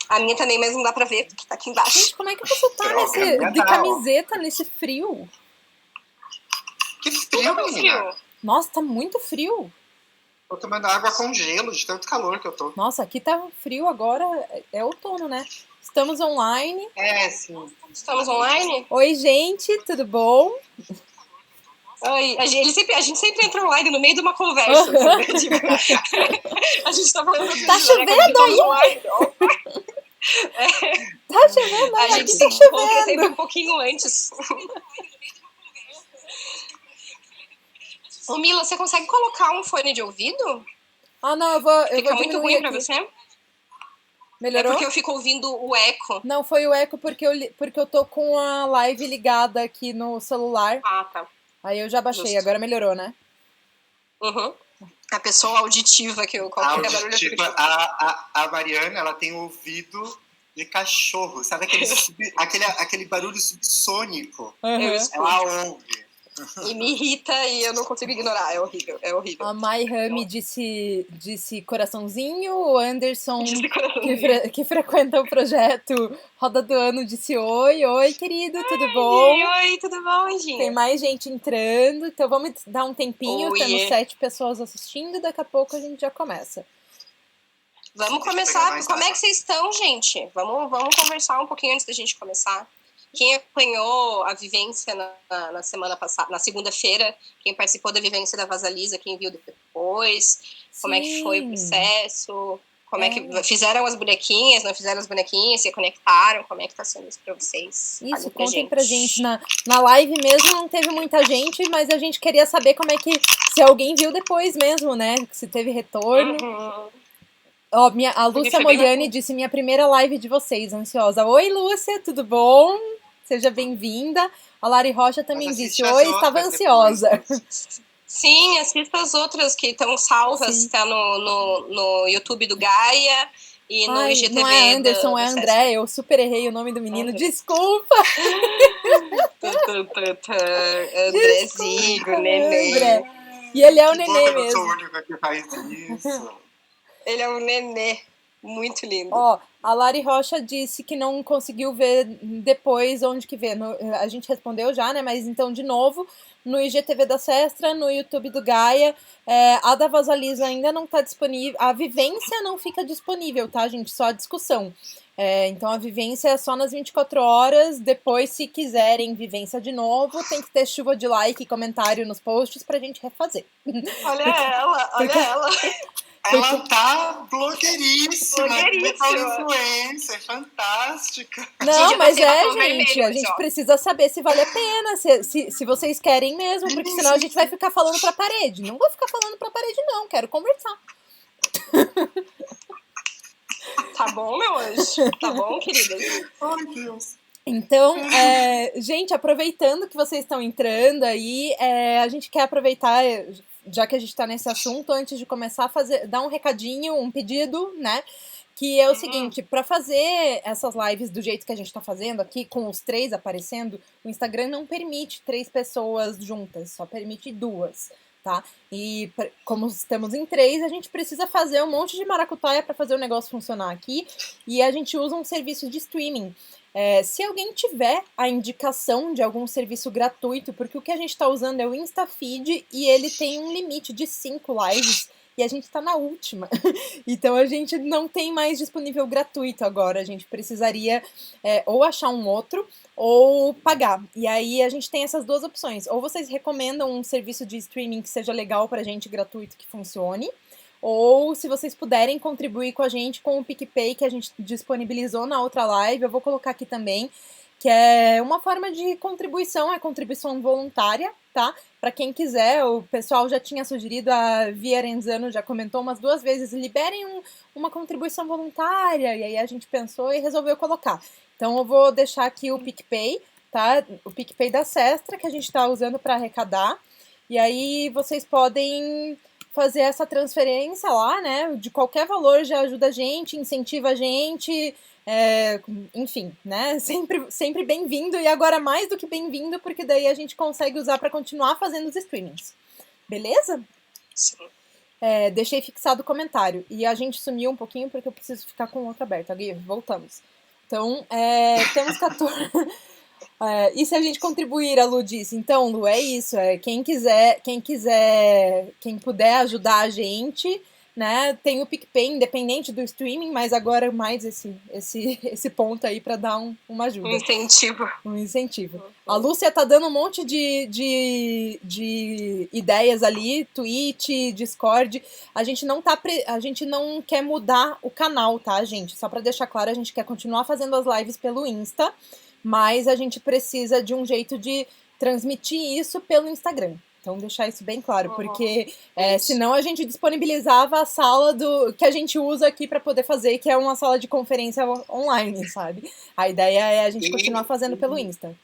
A minha também, mas não dá pra ver, porque tá aqui embaixo. Gente, como é que você tá de camiseta nesse frio? Que frio, menina. Nossa, tá muito frio. Tô tomando água com gelo, de tanto calor que eu tô. Nossa, aqui tá frio agora, é outono, né? Estamos online. Sim. Estamos online? Oi, gente, tudo bom? Oi, a gente sempre entra online no meio de uma conversa. Assim, né? A gente tá falando... Tá chovendo aí? Tá chovendo aí? A gente tá se encontra sempre um pouquinho antes. Ô, Mila, você consegue colocar um fone de ouvido? Ah, não, eu vou Fica muito ruim aqui pra você? Melhorou? É porque eu fico ouvindo o eco. Não, foi o eco porque eu tô com a live ligada aqui no celular. Ah, tá. Aí eu já baixei, agora melhorou, né? Uhum. A pessoa auditiva que eu qualquer barulho. A Mariana, ela tem ouvido de cachorro, sabe aquele barulho subsônico? Ela ouve. E me irrita e eu não consigo ignorar, é horrível, é horrível. A Mai Rami disse coraçãozinho, o Anderson, que frequenta o projeto Roda do Ano, disse oi, querido, tudo bom? Oi, tudo bom, Anjinha? Tem mais gente entrando, então vamos dar um tempinho, temos 7 pessoas assistindo, daqui a pouco a gente já começa. Vamos começar, como é que vocês estão, gente? Vamos conversar um pouquinho antes da gente começar. Quem acompanhou a vivência na semana passada, na segunda-feira, quem participou da vivência da Vasalisa, quem viu depois, como é que foi o processo, como é que fizeram as bonequinhas, não fizeram as bonequinhas, se conectaram, como é que tá sendo isso pra vocês? Isso, contem pra gente. Na live mesmo não teve muita gente, mas a gente queria saber como é que, se alguém viu depois mesmo, né, se teve retorno. Ó, a Lúcia Moiane disse, minha primeira live de vocês, ansiosa. Oi, Lúcia, tudo bom? Seja bem-vinda. A Lari Rocha também disse, oi, estava ansiosa. Sim, assista as outras que estão salvas, tá no YouTube do Gaia e no IGTV. Não é Anderson, é André, eu super errei o nome do menino, desculpa. Andrezinho, nenê. E ele é o nenê mesmo. Eu sou a única que faz isso. Ele é um nenê. Muito lindo. Ó, a Lari Rocha disse que não conseguiu ver depois onde que vê. A gente respondeu já, né? Mas então, de novo, no IGTV da Sestra, no YouTube do Gaia. A da Vasalisa ainda não tá disponível. A vivência não fica disponível, tá, gente? Só a discussão. Então a vivência é só nas 24 horas. Depois, se quiserem vivência de novo, tem que ter chuva de like e comentário nos posts pra gente refazer. Olha ela. Ela tá blogueiríssima, influencer, fantástica. Não, mas gente, a gente precisa saber se vale a pena, se vocês querem mesmo, porque senão a gente vai ficar falando pra parede. Não vou ficar falando pra parede, não, quero conversar. Tá bom, meu anjo? Tá bom, querida? Ai, Deus. Então, gente, aproveitando que vocês estão entrando aí, a gente quer aproveitar, já que a gente está nesse assunto, antes de começar a dar um recadinho, um pedido, né? Que é o seguinte, para fazer essas lives do jeito que a gente está fazendo aqui, com os 3 aparecendo, o Instagram não permite 3 pessoas juntas, só permite 2. Tá? E como estamos em 3, a gente precisa fazer um monte de maracutaia para fazer o negócio funcionar aqui, e a gente usa um serviço de streaming. Se alguém tiver a indicação de algum serviço gratuito, porque o que a gente está usando é o InstaFeed e ele tem um limite de 5 lives e a gente está na última. Então a gente não tem mais disponível gratuito agora, a gente precisaria ou achar um outro ou pagar. E aí a gente tem essas 2 opções. Ou vocês recomendam um serviço de streaming que seja legal pra gente, gratuito, que funcione. Ou se vocês puderem contribuir com a gente com o PicPay que a gente disponibilizou na outra live, eu vou colocar aqui também, que é uma forma de contribuição, é contribuição voluntária, tá? Para quem quiser, o pessoal já tinha sugerido, a Via Arenzano já comentou umas 2 vezes, liberem uma contribuição voluntária, e aí a gente pensou e resolveu colocar. Então eu vou deixar aqui o PicPay, tá? O PicPay da Sestra, que a gente está usando para arrecadar, e aí vocês podem fazer essa transferência lá, né? De qualquer valor já ajuda a gente, incentiva a gente, enfim, né? Sempre bem-vindo, e agora mais do que bem-vindo, porque daí a gente consegue usar para continuar fazendo os streamings. Beleza? Sim. deixei fixado o comentário. E a gente sumiu um pouquinho porque eu preciso ficar com o outro aberto. Gui, voltamos. Então, temos 14... e se a gente contribuir, a Lu disse. Então, Lu, é isso. Quem puder ajudar a gente, né? Tem o PicPay, independente do streaming, mas agora mais esse ponto aí para dar uma ajuda. Um incentivo. A Lúcia tá dando um monte de ideias ali, Twitch, Discord. A gente não quer mudar o canal, tá, gente? Só para deixar claro, a gente quer continuar fazendo as lives pelo Insta, mas a gente precisa de um jeito de transmitir isso pelo Instagram. Então, deixar isso bem claro, porque senão a gente disponibilizava a sala que a gente usa aqui para poder fazer, que é uma sala de conferência online, sabe? A ideia é a gente continuar fazendo pelo Insta.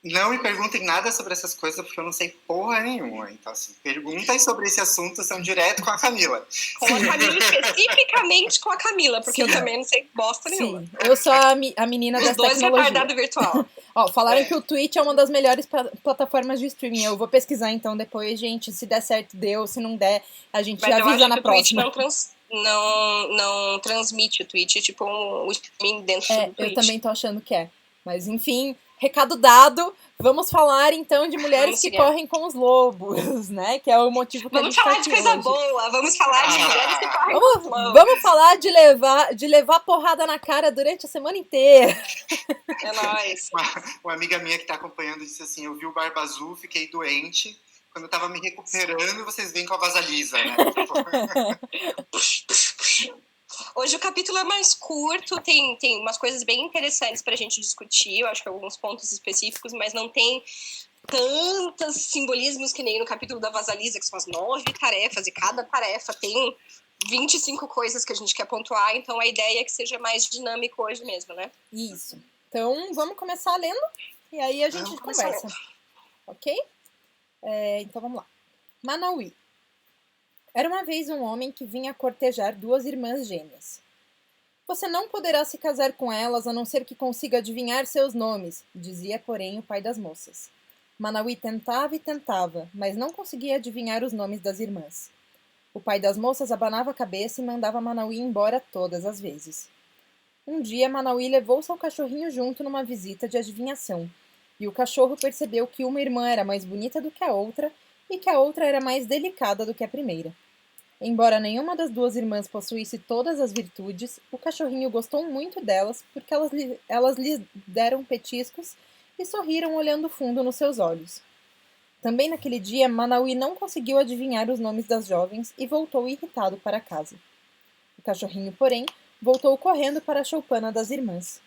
Não me perguntem nada sobre essas coisas, porque eu não sei porra nenhuma. Então, assim, perguntas sobre esse assunto são direto com a Camila. Com a Camila, especificamente com a Camila, porque eu também não sei bosta nenhuma. Eu sou a menina das tecnologias. Os dois retardados virtual. Falaram que o Twitch é uma das melhores plataformas de streaming. Eu vou pesquisar, então, depois, gente. Se der certo, deu. Se não der, a gente avisa na próxima. O Twitch não transmite o Twitch, tipo o streaming dentro do Twitch. Eu também tô achando que é. Mas, enfim... Recado dado, vamos falar então de mulheres que correm com os lobos, né? Que é o motivo que a gente tá aqui Vamos falar de coisa hoje. boa, vamos falar de mulheres que correm com os lobos. Vamos falar de levar porrada na cara durante a semana inteira. É nóis. Uma amiga minha que tá acompanhando disse assim, eu vi o Barba Azul, fiquei doente, quando eu tava me recuperando, vocês vêm com a Vasalisa, né? Hoje o capítulo é mais curto, tem umas coisas bem interessantes pra gente discutir, eu acho que alguns pontos específicos, mas não tem tantos simbolismos que nem no capítulo da Vasalisa, que são as 9 tarefas, e cada tarefa tem 25 coisas que a gente quer pontuar, então a ideia é que seja mais dinâmico hoje mesmo, né? Isso. Então, vamos começar lendo, e aí a gente conversa. Ok? Então, vamos lá. Manauí. Era uma vez um homem que vinha cortejar 2 irmãs gêmeas. Você não poderá se casar com elas a não ser que consiga adivinhar seus nomes, dizia, porém, o pai das moças. Manauí tentava e tentava, mas não conseguia adivinhar os nomes das irmãs. O pai das moças abanava a cabeça e mandava Manauí embora todas as vezes. Um dia, Manauí levou seu cachorrinho junto numa visita de adivinhação, e o cachorro percebeu que uma irmã era mais bonita do que a outra e que a outra era mais delicada do que a primeira. Embora nenhuma das 2 irmãs possuísse todas as virtudes, o cachorrinho gostou muito delas porque elas lhe deram petiscos e sorriram olhando fundo nos seus olhos. Também naquele dia, Manauí não conseguiu adivinhar os nomes das jovens e voltou irritado para casa. O cachorrinho, porém, voltou correndo para a choupana das irmãs.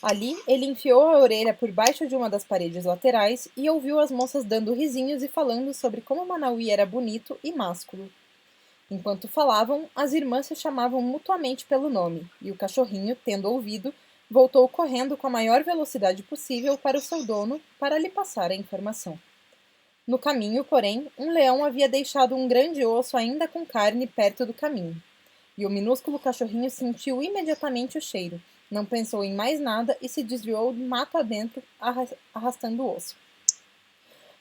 Ali, ele enfiou a orelha por baixo de uma das paredes laterais e ouviu as moças dando risinhos e falando sobre como Manauí era bonito e másculo. Enquanto falavam, as irmãs se chamavam mutuamente pelo nome, e o cachorrinho, tendo ouvido, voltou correndo com a maior velocidade possível para o seu dono para lhe passar a informação. No caminho, porém, um leão havia deixado um grande osso ainda com carne perto do caminho, e o minúsculo cachorrinho sentiu imediatamente o cheiro, não pensou em mais nada e se desviou mato adentro, arrastando o osso.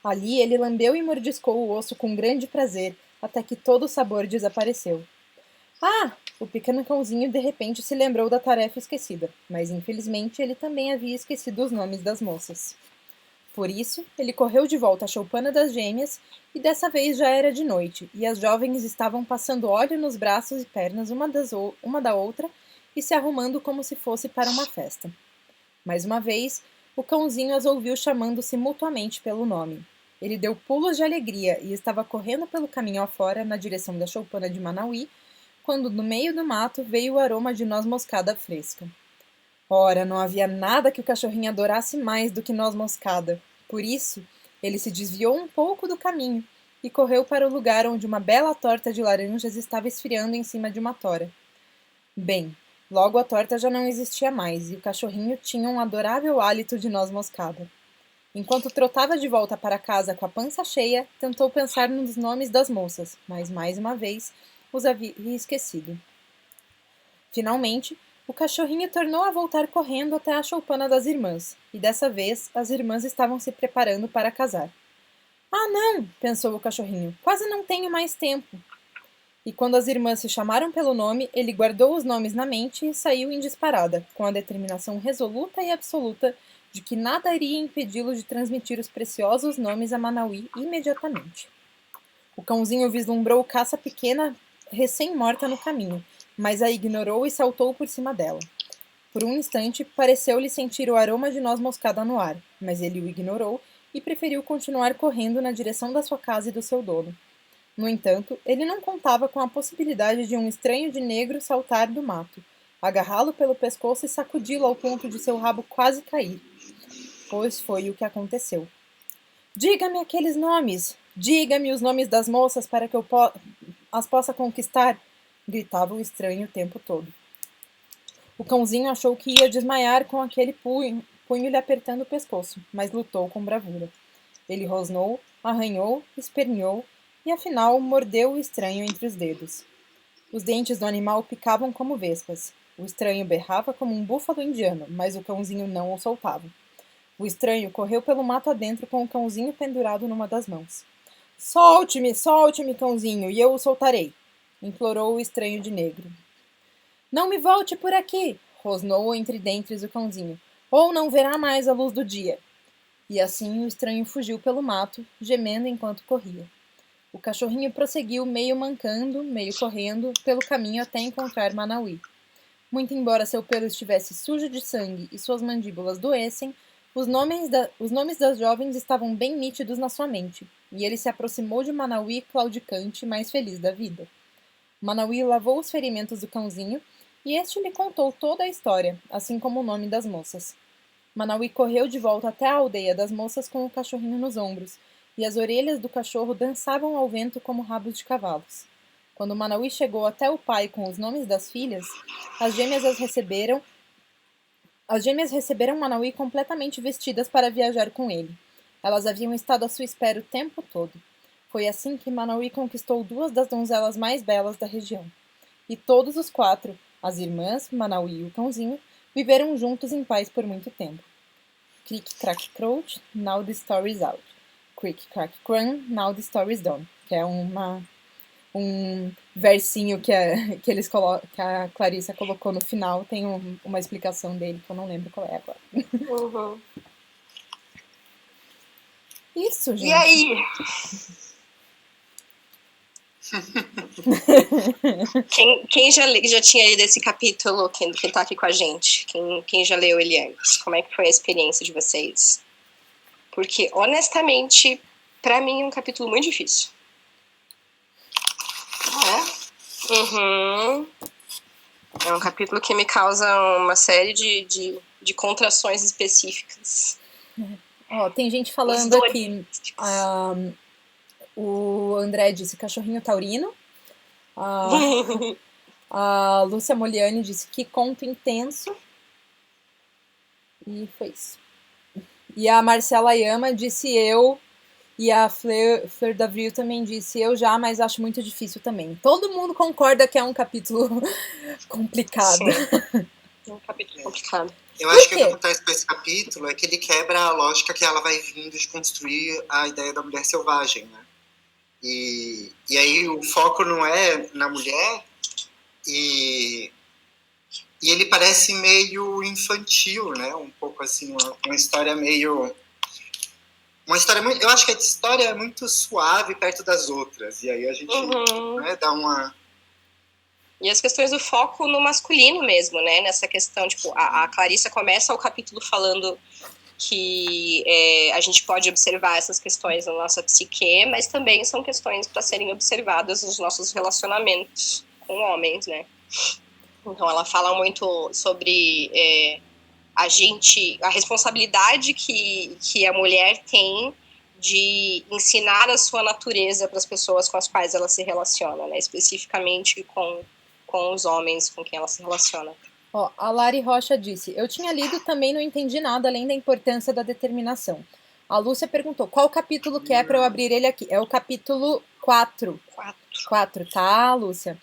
Ali ele lambeu e mordiscou o osso com grande prazer, até que todo o sabor desapareceu. Ah! O pequeno cãozinho de repente se lembrou da tarefa esquecida, mas infelizmente ele também havia esquecido os nomes das moças. Por isso, ele correu de volta à choupana das gêmeas, e dessa vez já era de noite, e as jovens estavam passando óleo nos braços e pernas uma da outra, e se arrumando como se fosse para uma festa. Mais uma vez, o cãozinho as ouviu chamando-se mutuamente pelo nome. Ele deu pulos de alegria e estava correndo pelo caminho afora, na direção da choupana de Manauí, quando do meio do mato veio o aroma de noz moscada fresca. Ora, não havia nada que o cachorrinho adorasse mais do que noz moscada. Por isso, ele se desviou um pouco do caminho e correu para o lugar onde uma bela torta de laranjas estava esfriando em cima de uma tora. Bem, logo a torta já não existia mais e o cachorrinho tinha um adorável hálito de noz moscada. Enquanto trotava de volta para casa com a pança cheia, tentou pensar nos nomes das moças, mas mais uma vez os havia esquecido. Finalmente, o cachorrinho tornou a voltar correndo até a choupana das irmãs, e dessa vez as irmãs estavam se preparando para casar. Ah, não, pensou o cachorrinho, quase não tenho mais tempo. E quando as irmãs se chamaram pelo nome, ele guardou os nomes na mente e saiu em disparada, com a determinação resoluta e absoluta de que nada iria impedi-lo de transmitir os preciosos nomes a Manauí imediatamente. O cãozinho vislumbrou caça pequena recém-morta no caminho, mas a ignorou e saltou por cima dela. Por um instante, pareceu-lhe sentir o aroma de noz moscada no ar, mas ele o ignorou e preferiu continuar correndo na direção da sua casa e do seu dono. No entanto, ele não contava com a possibilidade de um estranho de negro saltar do mato, agarrá-lo pelo pescoço e sacudi-lo ao ponto de seu rabo quase cair. Pois foi o que aconteceu. Diga-me aqueles nomes! Diga-me os nomes das moças para que eu as possa conquistar! Gritava o estranho o tempo todo. O cãozinho achou que ia desmaiar com aquele punho lhe apertando o pescoço, mas lutou com bravura. Ele rosnou, arranhou, esperneou e, afinal, mordeu o estranho entre os dedos. Os dentes do animal picavam como vespas. O estranho berrava como um búfalo indiano, mas o cãozinho não o soltava. O estranho correu pelo mato adentro com o cãozinho pendurado numa das mãos. Solte-me, solte-me, cãozinho, e eu o soltarei, implorou o estranho de negro. Não me volte por aqui, rosnou entre dentes o cãozinho, ou não verá mais a luz do dia. E assim o estranho fugiu pelo mato, gemendo enquanto corria. O cachorrinho prosseguiu meio mancando, meio correndo, pelo caminho até encontrar Manauí. Muito embora seu pelo estivesse sujo de sangue e suas mandíbulas doessem, os nomes das jovens estavam bem nítidos na sua mente, e ele se aproximou de Manauí claudicante, mais feliz da vida. Manauí lavou os ferimentos do cãozinho, e este lhe contou toda a história, assim como o nome das moças. Manauí correu de volta até a aldeia das moças com o cachorrinho nos ombros, e as orelhas do cachorro dançavam ao vento como rabos de cavalos. Quando Manauí chegou até o pai com os nomes das filhas, as gêmeas receberam Manauí completamente vestidas para viajar com ele. Elas haviam estado à sua espera o tempo todo. Foi assim que Manauí conquistou 2 das donzelas mais belas da região. E todos os 4, as irmãs, Manauí e o cãozinho, viveram juntos em paz por muito tempo. Crick, crack, crouch, now the story's out. Crick, crack, crun, now the story's done. Que é um versinho que a Clarissa colocou no final. Tem uma explicação dele que eu não lembro qual é agora. Uhum. Isso, gente. E aí? Quem já tinha lido esse capítulo, quem tá aqui com a gente? Quem já leu ele antes? Como é que foi a experiência de vocês? Porque, honestamente, pra mim é um capítulo muito difícil. Uhum. É um capítulo que me causa uma série de contrações específicas. Tem gente falando aqui. O André disse cachorrinho taurino. A Lúcia Moliani disse que conto intenso. E foi isso. E a Marcela Yama disse eu. E a Fleur d'Avril também disse eu já, mas acho muito difícil também. Todo mundo concorda que é um capítulo complicado. Sim. É um capítulo complicado. Eu acho que o que acontece com esse capítulo é que ele quebra a lógica que ela vai vindo de construir a ideia da mulher selvagem, né? E aí o foco não é na mulher e ele parece meio infantil, né? Um pouco assim, uma história meio... eu acho que a história é muito suave perto das outras. E aí a gente dá uma... E as questões do foco no masculino mesmo, né? Nessa questão, tipo, a Clarissa começa o capítulo falando que a gente pode observar essas questões na nossa psique, mas também são questões para serem observadas nos nossos relacionamentos com homens, né? Então ela fala muito sobre a responsabilidade que a mulher tem de ensinar a sua natureza para as pessoas com as quais ela se relaciona, né? Especificamente com os homens com quem ela se relaciona. A Lari Rocha disse, eu tinha lido também não entendi nada além da importância da determinação. A Lúcia perguntou, qual capítulo que é para eu abrir ele aqui? É o capítulo 4. 4, tá, Lúcia?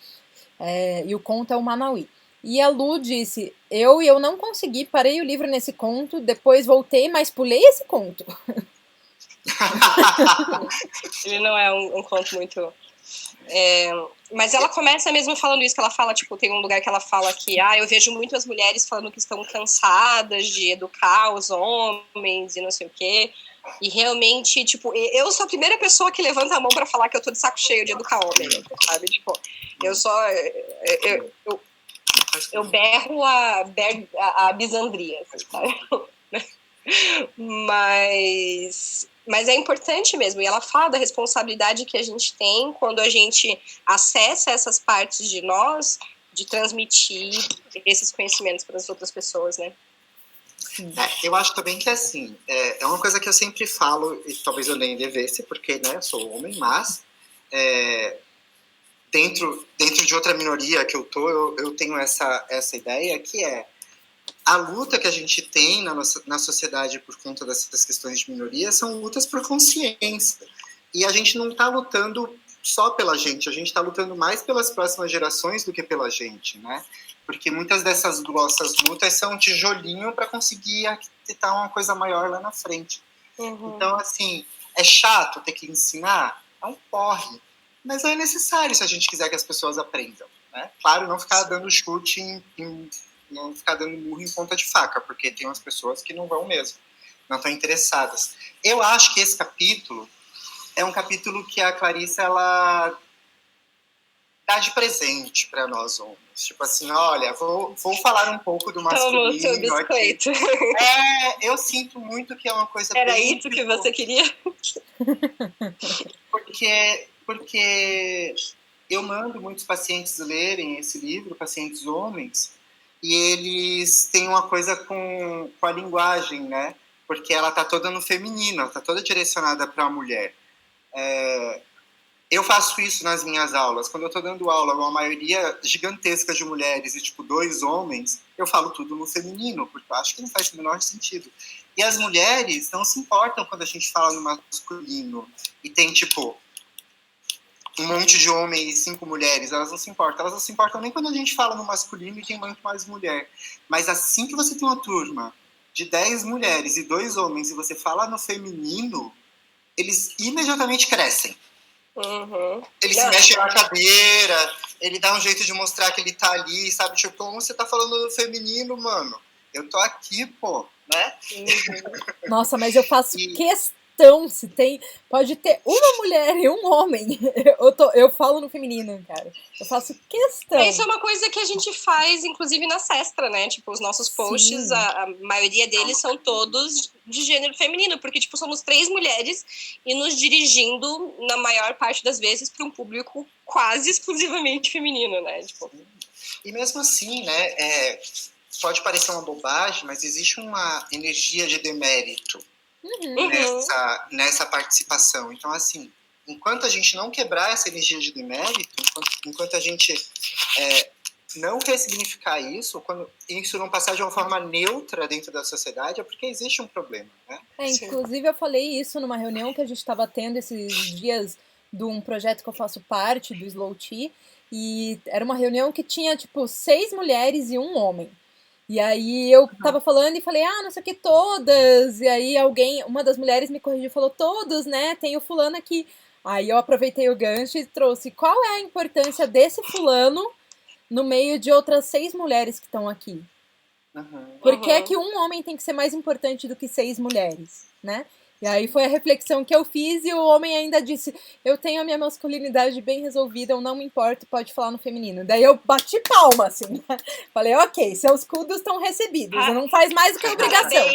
E o conto é o Manauí. E a Lu disse, eu não consegui, parei o livro nesse conto, depois voltei, mas pulei esse conto. Ele não é um conto muito... mas ela começa mesmo falando isso, que ela fala, tipo, tem um lugar que ela fala que, eu vejo muitas mulheres falando que estão cansadas de educar os homens e não sei o quê, e realmente, tipo, eu sou a primeira pessoa que levanta a mão pra falar que eu tô de saco cheio de educar homem, sabe, tipo, eu berro a bisandria, assim, sabe? Mas é importante mesmo, e ela fala da responsabilidade que a gente tem quando a gente acessa essas partes de nós, de transmitir esses conhecimentos para as outras pessoas, né? Eu acho também que, assim, é uma coisa que eu sempre falo, e talvez eu nem devesse, porque, né, eu sou homem, mas dentro de outra minoria que eu tenho essa ideia, que é a luta que a gente tem na sociedade por conta dessas questões de minoria são lutas por consciência. E a gente não está lutando só pela gente, a gente está lutando mais pelas próximas gerações do que pela gente, né? Porque muitas dessas nossas lutas são um tijolinho para conseguir arquitetar uma coisa maior lá na frente. Então, assim, é chato ter que ensinar? É um porre. Mas é necessário se a gente quiser que as pessoas aprendam, né? Claro, não ficar dando chute não ficar dando murro em ponta de faca, porque tem umas pessoas que não vão mesmo, não estão interessadas. Eu acho que esse capítulo é um capítulo que a Clarissa, ela dá de presente para nós homens. Tipo assim, olha, vou falar um pouco do masculino. Toma o seu biscoito. Eu sinto muito que é uma coisa Era bem... isso que você queria? Porque eu mando muitos pacientes lerem esse livro, pacientes homens, e eles têm uma coisa com a linguagem, né? Porque ela está toda no feminino, ela está toda direcionada para a mulher. Eu faço isso nas minhas aulas. Quando eu estou dando aula, uma maioria gigantesca de mulheres e, tipo, 2 homens, eu falo tudo no feminino, porque eu acho que não faz o menor sentido. E as mulheres não se importam quando a gente fala no masculino. E tem, tipo, um monte de homem e 5 mulheres, elas não se importam. Elas não se importam nem quando a gente fala no masculino e tem muito mais mulher. Mas assim que você tem uma turma de 10 mulheres e 2 homens e você fala no feminino, eles imediatamente crescem. Ele se mexe na cadeira, ele dá um jeito de mostrar que ele tá ali, sabe? Tipo, como você tá falando no feminino, mano? Eu tô aqui, pô, né? Nossa, mas eu faço questão, pode ter uma mulher e um homem. Eu falo no feminino, cara. Eu faço questão. Isso é uma coisa que a gente faz, inclusive, na Sestra, né? Tipo, os nossos posts, a maioria deles são todos de gênero feminino, porque, tipo, somos 3 mulheres e nos dirigindo, na maior parte das vezes, para um público quase exclusivamente feminino, né? Tipo... E mesmo assim, né, pode parecer uma bobagem, mas existe uma energia de demérito nessa participação. Então, assim, enquanto a gente não quebrar essa energia de demérito, enquanto a gente não ressignificar isso, quando isso não passar de uma forma neutra dentro da sociedade, é porque existe um problema, né? Inclusive eu falei isso numa reunião que a gente estava tendo esses dias de um projeto que eu faço parte, do Slow Tea, e era uma reunião que tinha, tipo, 6 mulheres e 1 homem. E aí eu tava falando e falei, não sei o que, todas. E aí uma das mulheres me corrigiu e falou, todos, né? Tem o fulano aqui. Aí eu aproveitei o gancho e trouxe qual é a importância desse fulano no meio de outras 6 mulheres que estão aqui. Por que é que um homem tem que ser mais importante do que 6 mulheres, né? E aí foi a reflexão que eu fiz e o homem ainda disse, eu tenho a minha masculinidade bem resolvida, eu não me importo, pode falar no feminino. Daí eu bati palma, assim, né? Falei, ok, seus cudos estão recebidos, não faz mais do que obrigação.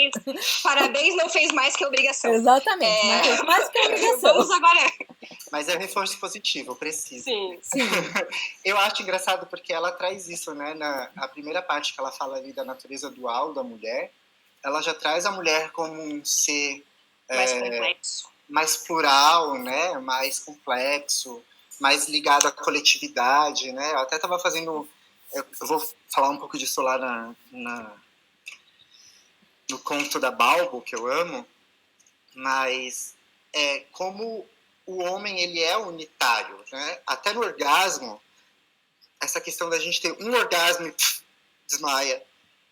Parabéns, não fez mais que obrigação. Exatamente, não fez mais do que obrigação. Vamos agora... Mas é reforço positivo, eu preciso. Sim. Eu acho engraçado porque ela traz isso, né? Na primeira parte que ela fala ali da natureza dual da mulher, ela já traz a mulher como um ser... mais complexo. Mais plural, né? Mais complexo, mais ligado à coletividade, né? Eu até estava fazendo... Eu vou falar um pouco disso lá no conto da Balbo, que eu amo, mas como o homem ele é unitário, né? Até no orgasmo, essa questão da gente ter um orgasmo e desmaia,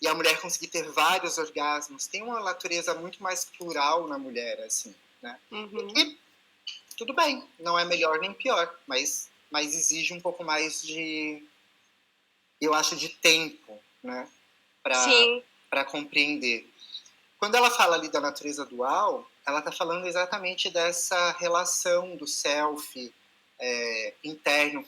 e a mulher conseguir ter vários orgasmos, tem uma natureza muito mais plural na mulher, assim. né? Uhum. E tudo bem, não é melhor nem pior, mas exige um pouco mais eu acho, de tempo, né? Para compreender. Quando ela fala ali da natureza dual, ela está falando exatamente dessa relação do self interno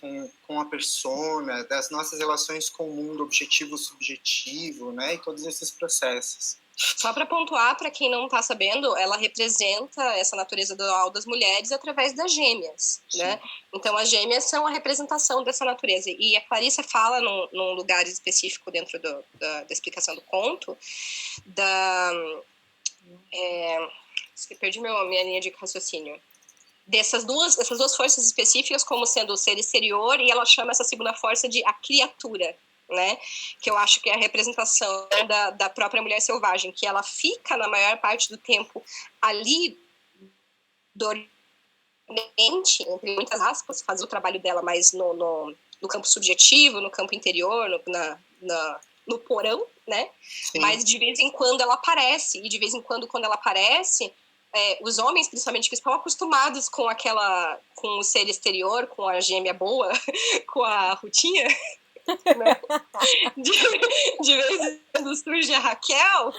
com a persona, das nossas relações com o mundo objetivo, subjetivo, né? E todos esses processos. Só para pontuar, para quem não está sabendo, ela representa essa natureza dual das mulheres através das gêmeas, né? Então, as gêmeas são a representação dessa natureza. E a Clarissa fala num lugar específico dentro da explicação do conto, perdi minha linha de raciocínio. Essas duas forças específicas como sendo o ser exterior, e ela chama essa segunda força de a criatura, né? Que eu acho que é a representação da própria mulher selvagem, que ela fica na maior parte do tempo ali dormente, entre muitas aspas, fazer o trabalho dela mais no campo subjetivo, no campo interior, no porão, né? Sim. Mas de vez em quando ela aparece, e de vez em quando ela aparece, os homens, principalmente, que estão acostumados com o ser exterior, com a gêmea boa, com a Rutinha, né? De vez em quando surge a Raquel,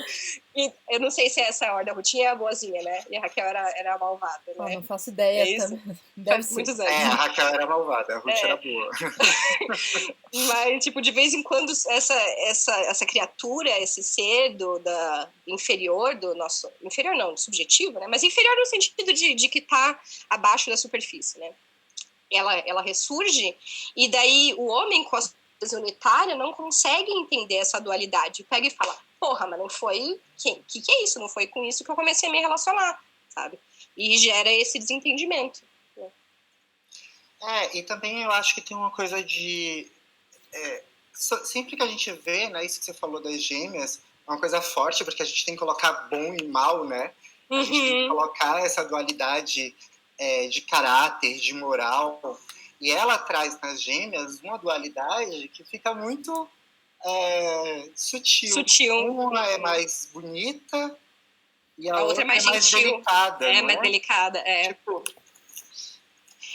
e eu não sei se essa é a ordem, a Rutinha é a boazinha, né? E a Raquel era a malvada, né? Não faço ideia. É isso? Deve Faz ser. muitos anos. A Raquel era malvada, a Ruth era boa. Mas, tipo, de vez em quando essa criatura, esse ser inferior do nosso... Inferior não, subjetivo, né? Mas inferior no sentido de que tá abaixo da superfície, né? Ela ressurge, e daí o homem com a unitária não consegue entender essa dualidade. Pega e fala, porra, mas não foi... Que é isso? Não foi com isso que eu comecei a me relacionar, sabe? E gera esse desentendimento. E também eu acho que tem uma coisa de... sempre que a gente vê, né, isso que você falou das gêmeas, é uma coisa forte, porque a gente tem que colocar bom e mal, né? A gente tem que colocar essa dualidade de caráter, de moral. E ela traz nas gêmeas uma dualidade que fica muito sutil. Uma é mais bonita e a outra é mais delicada. É mais delicada, Tipo,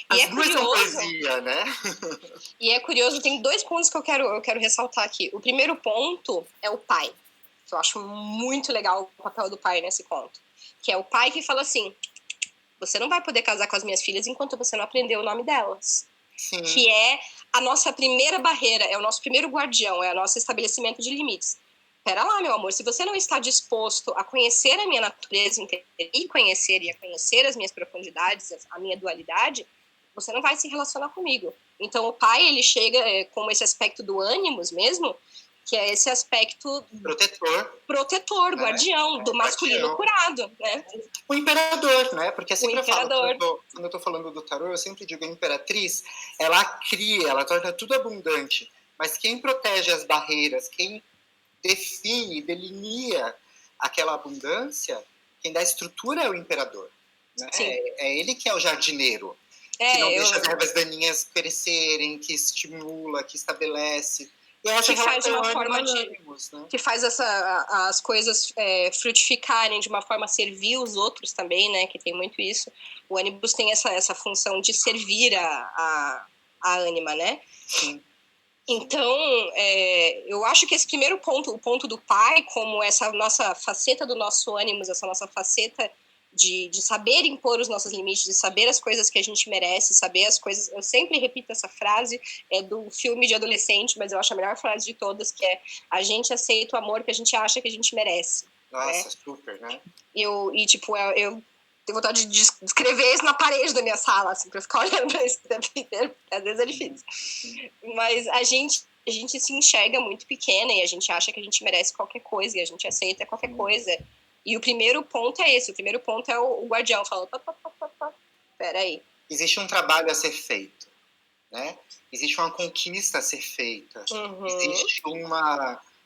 as duas são poesia, né? E é curioso, tem 2 pontos que eu quero ressaltar aqui. O primeiro ponto é o pai, que eu acho muito legal o papel do pai nesse conto. Que é o pai que fala assim, você não vai poder casar com as minhas filhas enquanto você não aprender o nome delas. Sim. Que é a nossa primeira barreira, é o nosso primeiro guardião, é o nosso estabelecimento de limites. Pera lá, meu amor, se você não está disposto a conhecer a minha natureza e a conhecer as minhas profundidades, a minha dualidade, você não vai se relacionar comigo. Então, o pai, ele chega com esse aspecto do ânimos mesmo, que é esse aspecto... Protetor, né? Guardião, do masculino curado, né? O imperador, né? Porque sempre eu falo, quando eu tô falando do tarô, eu sempre digo, a imperatriz, ela cria, ela torna tudo abundante, mas quem protege as barreiras, quem define, delinea aquela abundância, quem dá estrutura é o imperador, né? É ele que é o jardineiro, que não deixa as ervas daninhas crescerem, que estimula, que estabelece. E essa que faz de uma forma ânimos, né? Que faz as coisas frutificarem de uma forma a servir os outros também, né? Que tem muito isso. O ânimos tem essa função de servir a ânima, né? Sim. Então, eu acho que esse primeiro ponto, o ponto do pai, como essa nossa faceta do nosso ânimos, essa nossa faceta de saber impor os nossos limites, de saber as coisas que a gente merece, saber as coisas... Eu sempre repito essa frase, do filme de adolescente, mas eu acho a melhor frase de todas, que é: a gente aceita o amor que a gente acha que a gente merece. Nossa, né? Super, né? Eu tenho vontade de escrever isso na parede da minha sala, assim, pra ficar olhando pra isso o tempo inteiro, porque às vezes é difícil. Mas a gente se enxerga muito pequena e a gente acha que a gente merece qualquer coisa e a gente aceita qualquer coisa. E o primeiro ponto é esse. O primeiro ponto é o guardião falando, peraí. Existe um trabalho a ser feito, né? Existe uma conquista a ser feita. Existe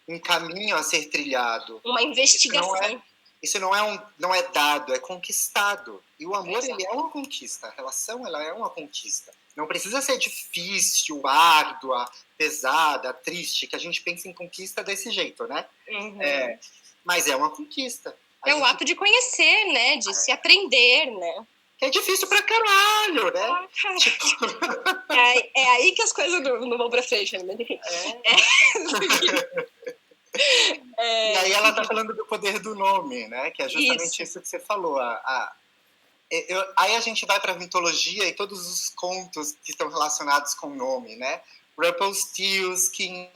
um caminho a ser trilhado. Uma investigação. Isso não é dado, é conquistado. E o amor, ele é uma conquista. A relação, ela é uma conquista. Não precisa ser difícil, árdua, pesada, triste, que a gente pensa em conquista desse jeito, né? Mas é uma conquista. É o ato de conhecer, né? De se aprender, né? É difícil pra caralho, né? Tipo... É aí que as coisas não vão pra frente, né? E aí ela tá falando do poder do nome, né? Que é justamente isso que você falou. Aí a gente vai pra mitologia e todos os contos que estão relacionados com o nome, né? Rumpelstiltskin,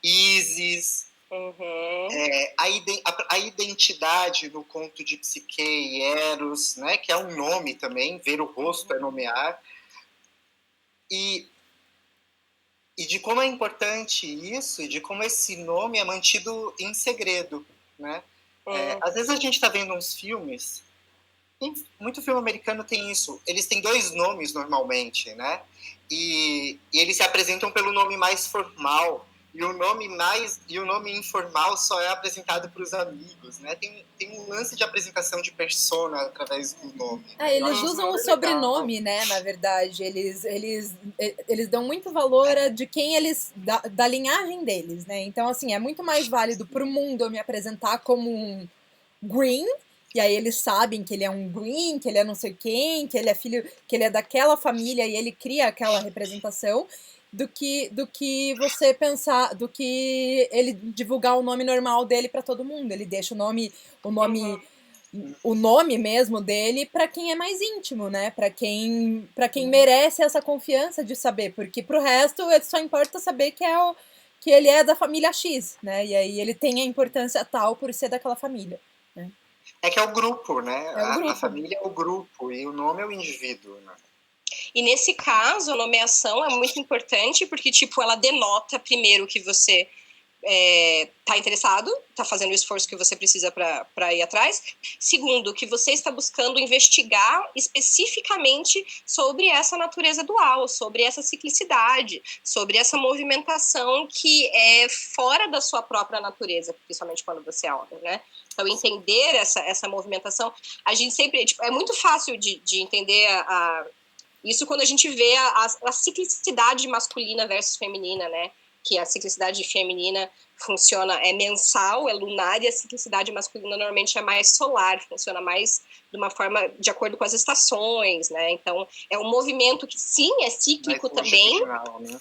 Isis... Uhum. A identidade no conto de Psique e Eros, né, que é um nome também, ver o rosto é nomear, e de como é importante isso, e de como esse nome é mantido em segredo, né? Às vezes a gente está vendo uns filmes, muito filme americano tem isso, eles têm 2 nomes normalmente, né? E eles se apresentam pelo nome mais formal, e o nome informal só é apresentado para os amigos, né? Tem um lance de apresentação de persona através do nome. Eles usam o sobrenome, né? Na verdade, eles dão muito valor a de quem eles da linhagem deles, né? Então, assim, é muito mais válido para o mundo eu me apresentar como um Green. E aí eles sabem que ele é um Green, que ele é não sei quem, que ele é filho, que ele é daquela família e ele cria aquela representação, do que você pensar, do que ele divulgar o nome normal dele para todo mundo. Ele deixa o nome mesmo dele para quem é mais íntimo, né? Para quem merece essa confiança de saber, porque pro resto só importa saber que ele é da família X, né? E aí ele tem a importância tal por ser daquela família, né? É que é o grupo, né? É o grupo. A família é o grupo e o nome é o indivíduo, né? E nesse caso, a nomeação é muito importante porque, tipo, ela denota, primeiro, que você tá interessado, tá fazendo o esforço que você precisa para ir atrás. Segundo, que você está buscando investigar especificamente sobre essa natureza dual, sobre essa ciclicidade, sobre essa movimentação que é fora da sua própria natureza, principalmente quando você é homem, né? Então, entender essa movimentação, a gente sempre... Tipo, é muito fácil de entender isso quando a gente vê a ciclicidade masculina versus feminina, né? Que a ciclicidade feminina funciona, é mensal, é lunar, e a ciclicidade masculina normalmente é mais solar, funciona mais de uma forma de acordo com as estações, né? Então, é um movimento que, sim, é cíclico também. Né?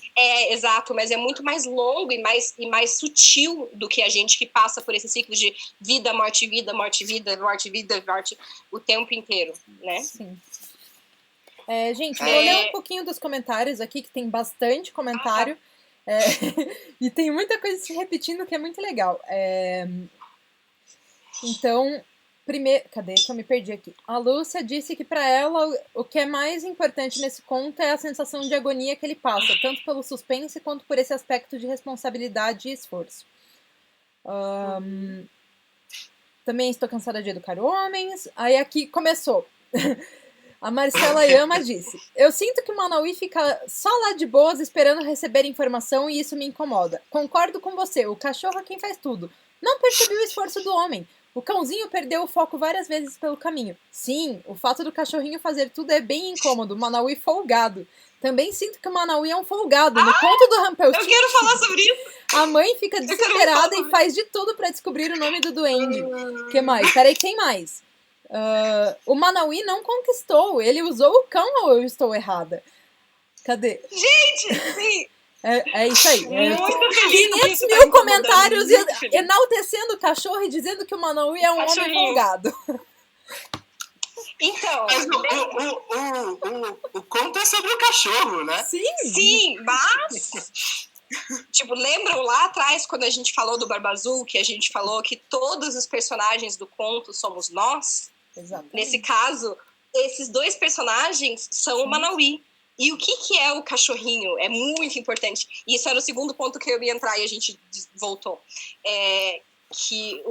Exato, mas é muito mais longo e mais sutil do que a gente que passa por esse ciclo de vida, morte, vida, morte, vida, morte, vida, morte, o tempo inteiro, né? Sim. Gente, vou ler um pouquinho dos comentários aqui, que tem bastante comentário. E tem muita coisa se repetindo que é muito legal. Então, primeiro... Cadê que eu me perdi aqui? A Lúcia disse que para ela o que é mais importante nesse conto é a sensação de agonia que ele passa, tanto pelo suspense quanto por esse aspecto de responsabilidade e esforço. Também estou cansada de educar homens. Aí aqui começou. A Marcela Yama disse: eu sinto que o Manauí fica só lá de boas esperando receber informação e isso me incomoda. Concordo com você, o cachorro é quem faz tudo. Não percebi o esforço do homem. O cãozinho perdeu o foco várias vezes pelo caminho. Sim, o fato do cachorrinho fazer tudo é bem incômodo. O Manauí folgado. Também sinto que o Manauí é um folgado. No conto do Rumpelstiltskin, eu quero falar sobre isso. A mãe fica desesperada e faz de tudo pra descobrir o nome do duende. Que mais? Peraí, quem mais? O Manauí não conquistou, ele usou o cão ou eu estou errada? Cadê? Gente, sim! É isso aí. Muito feliz 500 mil comentários enaltecendo o cachorro e dizendo que o Manauí é um homem folgado. Então... Mas o conto é sobre o cachorro, né? Sim, mas... Tipo, lembram lá atrás, quando a gente falou do Barba Azul, que a gente falou que todos os personagens do conto somos nós? Exatamente. Nesse caso, esses 2 personagens são o Manauí. E o que é o cachorrinho? É muito importante. E isso era o segundo ponto que eu ia entrar e a gente voltou. Que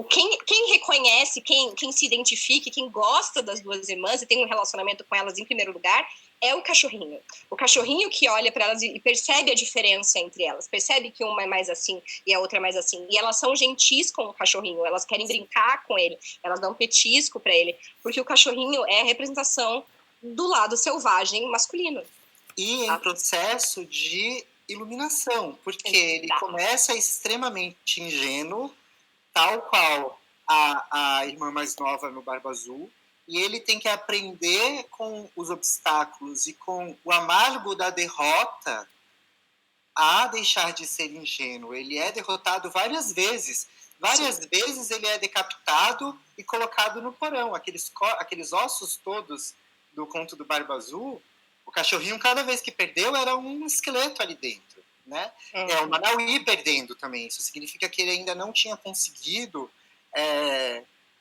quem reconhece, quem se identifica, quem gosta das 2 irmãs e tem um relacionamento com elas em primeiro lugar, é o cachorrinho. O cachorrinho que olha para elas e percebe a diferença entre elas, percebe que uma é mais assim e a outra é mais assim. E elas são gentis com o cachorrinho, elas querem brincar com ele, elas dão petisco para ele, porque o cachorrinho é a representação do lado selvagem masculino. E em processo de iluminação, porque ele começa extremamente ingênuo, tal qual a irmã mais nova no Barba Azul, e ele tem que aprender com os obstáculos e com o amargo da derrota a deixar de ser ingênuo. Ele é derrotado várias vezes. Várias vezes ele é decapitado e colocado no porão. Aqueles ossos todos do conto do Barba Azul, o cachorrinho, cada vez que perdeu, era um esqueleto ali dentro, né? O Manauí perdendo também. Isso significa que ele ainda não tinha conseguido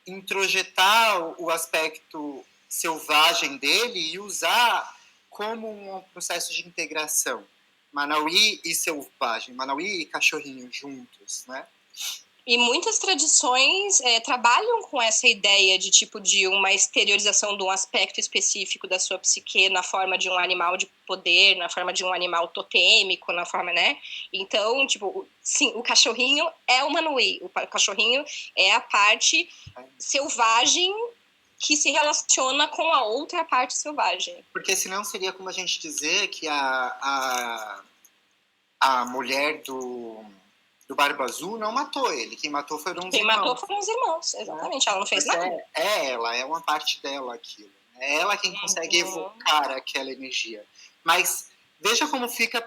introjetar o aspecto selvagem dele e usar como um processo de integração. Manauí e selvagem, Manauí e cachorrinho juntos, né? E muitas tradições trabalham com essa ideia de tipo de uma exteriorização de um aspecto específico da sua psique na forma de um animal de poder, na forma de um animal totêmico, na forma, né? Então, tipo, sim, o cachorrinho é o Manauí, o cachorrinho é a parte selvagem que se relaciona com a outra parte selvagem. Porque senão seria como a gente dizer que a mulher do Barba Azul não matou ele. Quem matou foram os irmãos. Quem matou foram os irmãos, exatamente. Ela não fez nada. Ela, é uma parte dela aquilo. É ela quem consegue evocar aquela energia. Mas veja como fica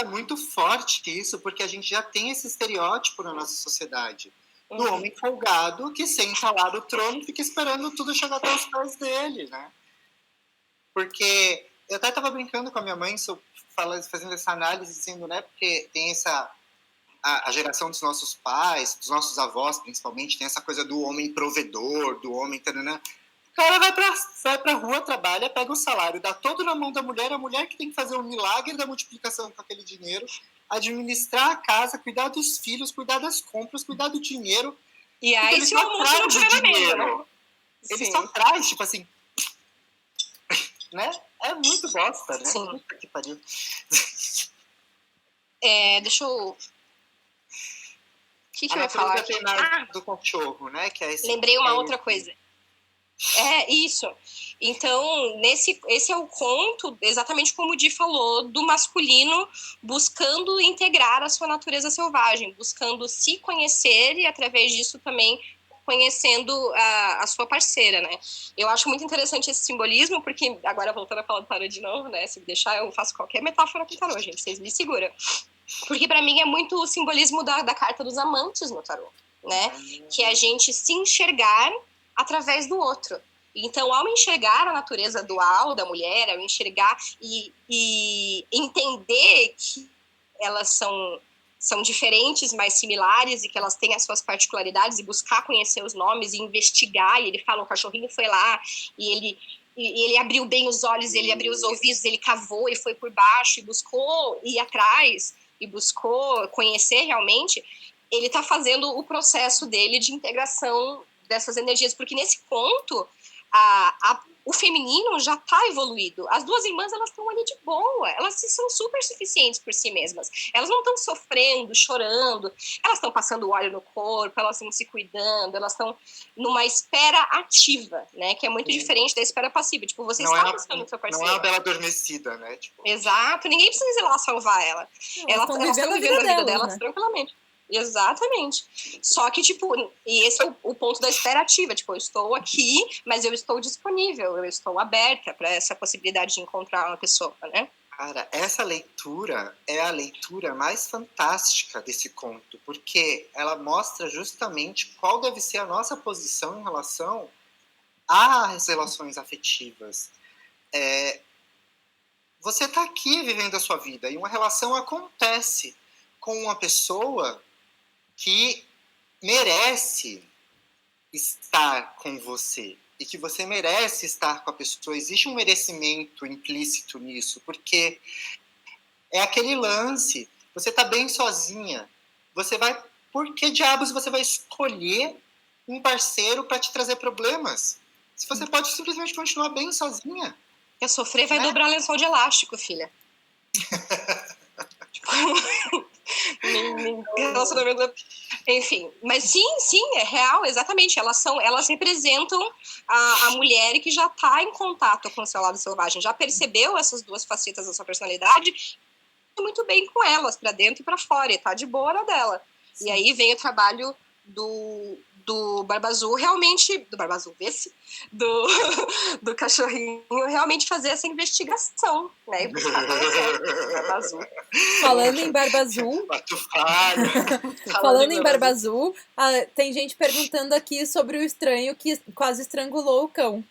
muito forte isso, porque a gente já tem esse estereótipo na nossa sociedade. Do homem folgado que senta lá no trono e fica esperando tudo chegar até os pés dele, né? Porque eu até estava brincando com a minha mãe, fazendo essa análise, dizendo, né? Porque tem a geração dos nossos pais, dos nossos avós, principalmente, tem essa coisa do homem provedor, do homem... Taranã. O cara vai pra rua, trabalha, pega o salário, dá todo na mão da mulher, a mulher que tem que fazer o milagre da multiplicação com aquele dinheiro, administrar a casa, cuidar dos filhos, cuidar das compras, cuidar do dinheiro. E aí, se o almoço não tiver na mesa, né? Ele só traz, tipo assim... Né? É muito bosta, né? Sim. Puta que pariu. Deixa eu... O que eu ia falar aqui? Do cachorro, né? Que é lembrei uma outra coisa. Isso. Então, esse é o conto, exatamente como o Di falou, do masculino buscando integrar a sua natureza selvagem, buscando se conhecer e, através disso, também conhecendo a sua parceira, né? Eu acho muito interessante esse simbolismo, porque, agora voltando a falar do tarô de novo, né? Se me deixar, eu faço qualquer metáfora com tarô, gente, vocês me seguram. Porque, para mim, é muito o simbolismo da carta dos amantes no tarô, né? Que é a gente se enxergar através do outro. Então, ao enxergar a natureza dual da mulher, ao enxergar e entender que elas são diferentes, mas similares, e que elas têm as suas particularidades, e buscar conhecer os nomes e investigar, e ele fala, o cachorrinho foi lá, e ele abriu bem os olhos, ele abriu os ouvidos, ele cavou e foi por baixo, e buscou ir atrás, e buscou conhecer realmente, ele está fazendo o processo dele de integração dessas energias, porque nesse ponto, o feminino já está evoluído. As duas irmãs, elas estão ali de boa, elas são super suficientes por si mesmas, elas não estão sofrendo, chorando, elas estão passando óleo no corpo, elas estão se cuidando, elas estão numa espera ativa, né, que é muito diferente da espera passiva, tipo, você não está buscando o seu parceiro. Não é uma bela adormecida, né? Tipo... Exato, ninguém precisa ir lá salvar ela. Elas estão vivendo a vida delas, né? Tranquilamente. Exatamente. Só que, tipo, e esse é o ponto da espera ativa, tipo, eu estou aqui, mas eu estou disponível, eu estou aberta para essa possibilidade de encontrar uma pessoa, né? Cara, essa leitura é a leitura mais fantástica desse conto, porque ela mostra justamente qual deve ser a nossa posição em relação às relações afetivas. Você está aqui vivendo a sua vida e uma relação acontece com uma pessoa que merece estar com você e que você merece estar com a pessoa. Existe um merecimento implícito nisso, porque é aquele lance, você está bem sozinha, por que diabos você vai escolher um parceiro para te trazer problemas? Se você pode simplesmente continuar bem sozinha. Quer sofrer, vai dobrar lençol de elástico, filha. Relacionamento... Enfim, mas sim, é real, exatamente, elas representam a mulher que já está em contato com o seu lado selvagem, já percebeu essas duas facetas da sua personalidade, muito bem com elas, para dentro e para fora, e tá de boa na dela. Sim. E aí vem o trabalho do do Barba Azul realmente, do Barba Azul, do cachorrinho realmente fazer essa investigação, né? E buscar conhecer o Barba Azul. Falando em Barba Azul, falando em Barba Azul, tem gente perguntando aqui sobre o estranho que quase estrangulou o cão.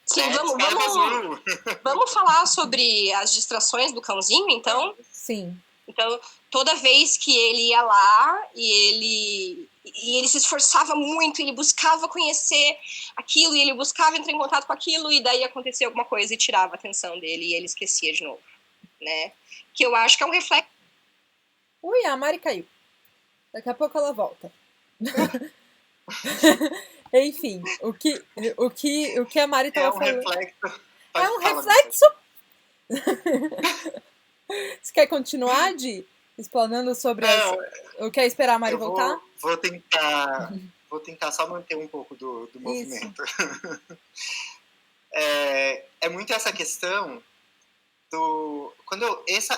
Sim, vamos falar sobre as distrações do cãozinho, então? Sim. Então, toda vez que ele ia lá e ele se esforçava muito, ele buscava conhecer aquilo, e ele buscava entrar em contato com aquilo, e daí acontecia alguma coisa e tirava a atenção dele, e ele esquecia de novo, né? Que eu acho que é um reflexo. Ui, a Mari caiu. Daqui a pouco ela volta. Enfim, o que a Mari estava falando... É um reflexo! Você quer continuar, Di? Explanando sobre o que é esperar a Mari voltar? Vou tentar só manter um pouco do movimento. É muito essa questão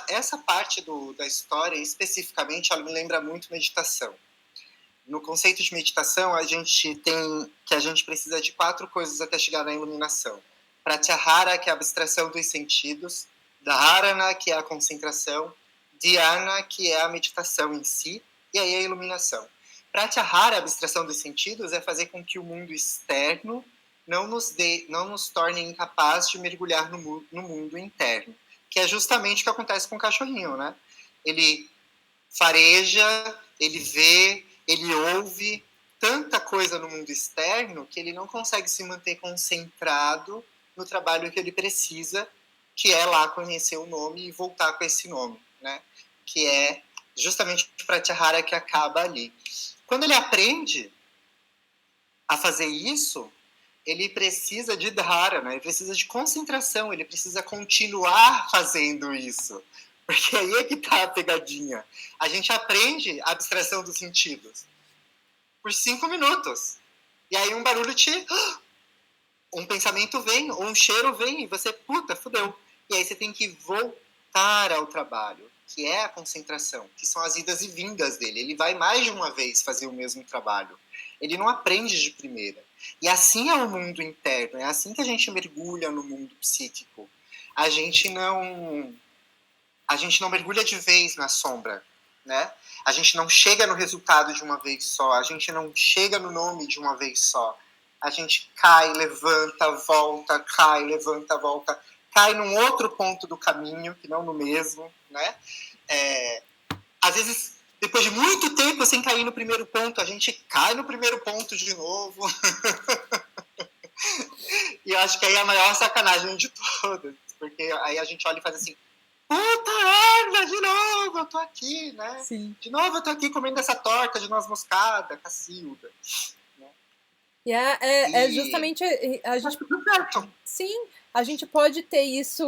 essa parte da história, especificamente, ela me lembra muito meditação. No conceito de meditação, a gente precisa de 4 coisas até chegar na iluminação. Pratyahara, que é a abstração dos sentidos. Dharana, que é a concentração. Dhyana, que é a meditação em si. E aí a iluminação. Pratyahara, a abstração dos sentidos, é fazer com que o mundo externo não nos torne incapaz de mergulhar no mundo interno. Que é justamente o que acontece com o cachorrinho, né? Ele fareja, ele vê, ele ouve tanta coisa no mundo externo que ele não consegue se manter concentrado no trabalho que ele precisa, que é lá conhecer o nome e voltar com esse nome, né? Que é justamente o Pratyahara que acaba ali. Quando ele aprende a fazer isso, ele precisa de dharana, ele precisa de concentração, ele precisa continuar fazendo isso. Porque aí é que tá a pegadinha. A gente aprende a abstração dos sentidos por 5 minutos. E aí um barulho um pensamento vem, ou um cheiro vem, e você, fudeu. E aí você tem que voltar ao trabalho, que é a concentração, que são as idas e vindas dele. Ele vai mais de uma vez fazer o mesmo trabalho. Ele não aprende de primeira. E assim é o mundo interno, é assim que a gente mergulha no mundo psíquico. A gente não mergulha de vez na sombra, né? A gente não chega no resultado de uma vez só, a gente não chega no nome de uma vez só. A gente cai, levanta, volta, cai, levanta, volta, cai num outro ponto do caminho, que não no mesmo, né? Às vezes, depois de muito tempo sem cair no primeiro ponto, a gente cai no primeiro ponto de novo. E eu acho que aí é a maior sacanagem de todas, porque aí a gente olha e faz assim, puta merda, de novo eu tô aqui, né? Sim. De novo eu tô aqui comendo essa torta de noz moscada, cacilda. Né? É justamente a gente... Sim, a gente pode ter isso,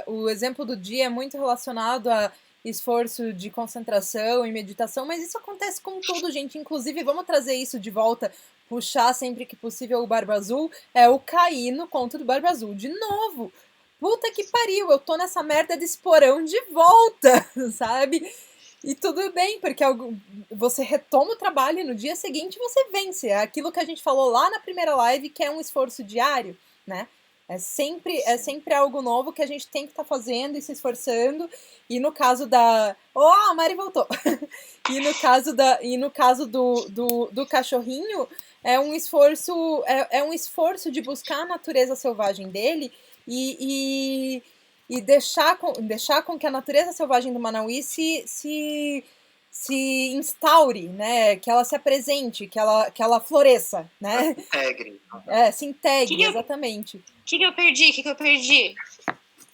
o exemplo do dia é muito relacionado a esforço de concentração e meditação, mas isso acontece com tudo, gente. Inclusive, vamos trazer isso de volta, puxar sempre que possível o Barba Azul, o cair no conto do Barba Azul de novo. Puta que pariu, eu tô nessa merda desse porão de volta, sabe? E tudo bem, porque você retoma o trabalho e no dia seguinte você vence. É aquilo que a gente falou lá na primeira live, que é um esforço diário, né? É sempre algo novo que a gente tem que estar fazendo e se esforçando. E no caso da... a Mari voltou! E no caso do cachorrinho, é um esforço de buscar a natureza selvagem dele e deixar com que a natureza selvagem do Manauí se instaure, né? Que ela se apresente, que ela floresça, né? Se integre, exatamente. O que eu perdi?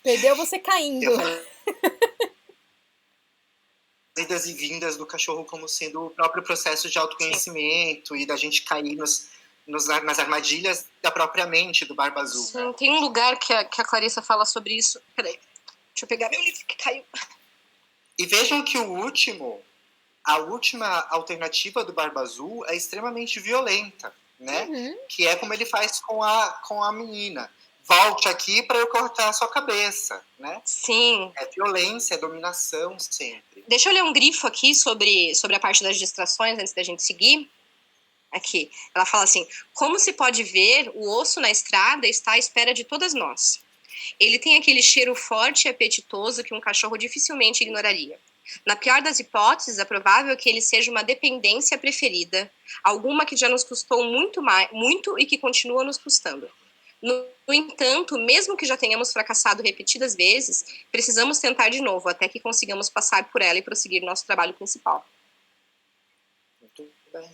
Perdeu você caindo. Idas e vindas do cachorro como sendo o próprio processo de autoconhecimento. Sim. E da gente cair nas armadilhas da própria mente do Barba Azul. Sim, né? Tem um lugar que a Clarissa fala sobre isso. Peraí, deixa eu pegar meu livro que caiu. E vejam que a última alternativa do Barba Azul é extremamente violenta, né? Uhum. Que é como ele faz com a menina. Volte aqui para eu cortar a sua cabeça, né? Sim. É violência, é dominação sempre. Deixa eu ler um grifo aqui sobre a parte das distrações antes da gente seguir. aqui. Ela fala assim: como se pode ver, o osso na estrada está à espera de todas nós. Ele tem aquele cheiro forte e apetitoso que um cachorro dificilmente ignoraria. Na pior das hipóteses, é provável que ele seja uma dependência preferida, alguma que já nos custou muito e que continua nos custando. No entanto, mesmo que já tenhamos fracassado repetidas vezes, precisamos tentar de novo, até que consigamos passar por ela e prosseguir nosso trabalho principal. Muito bem.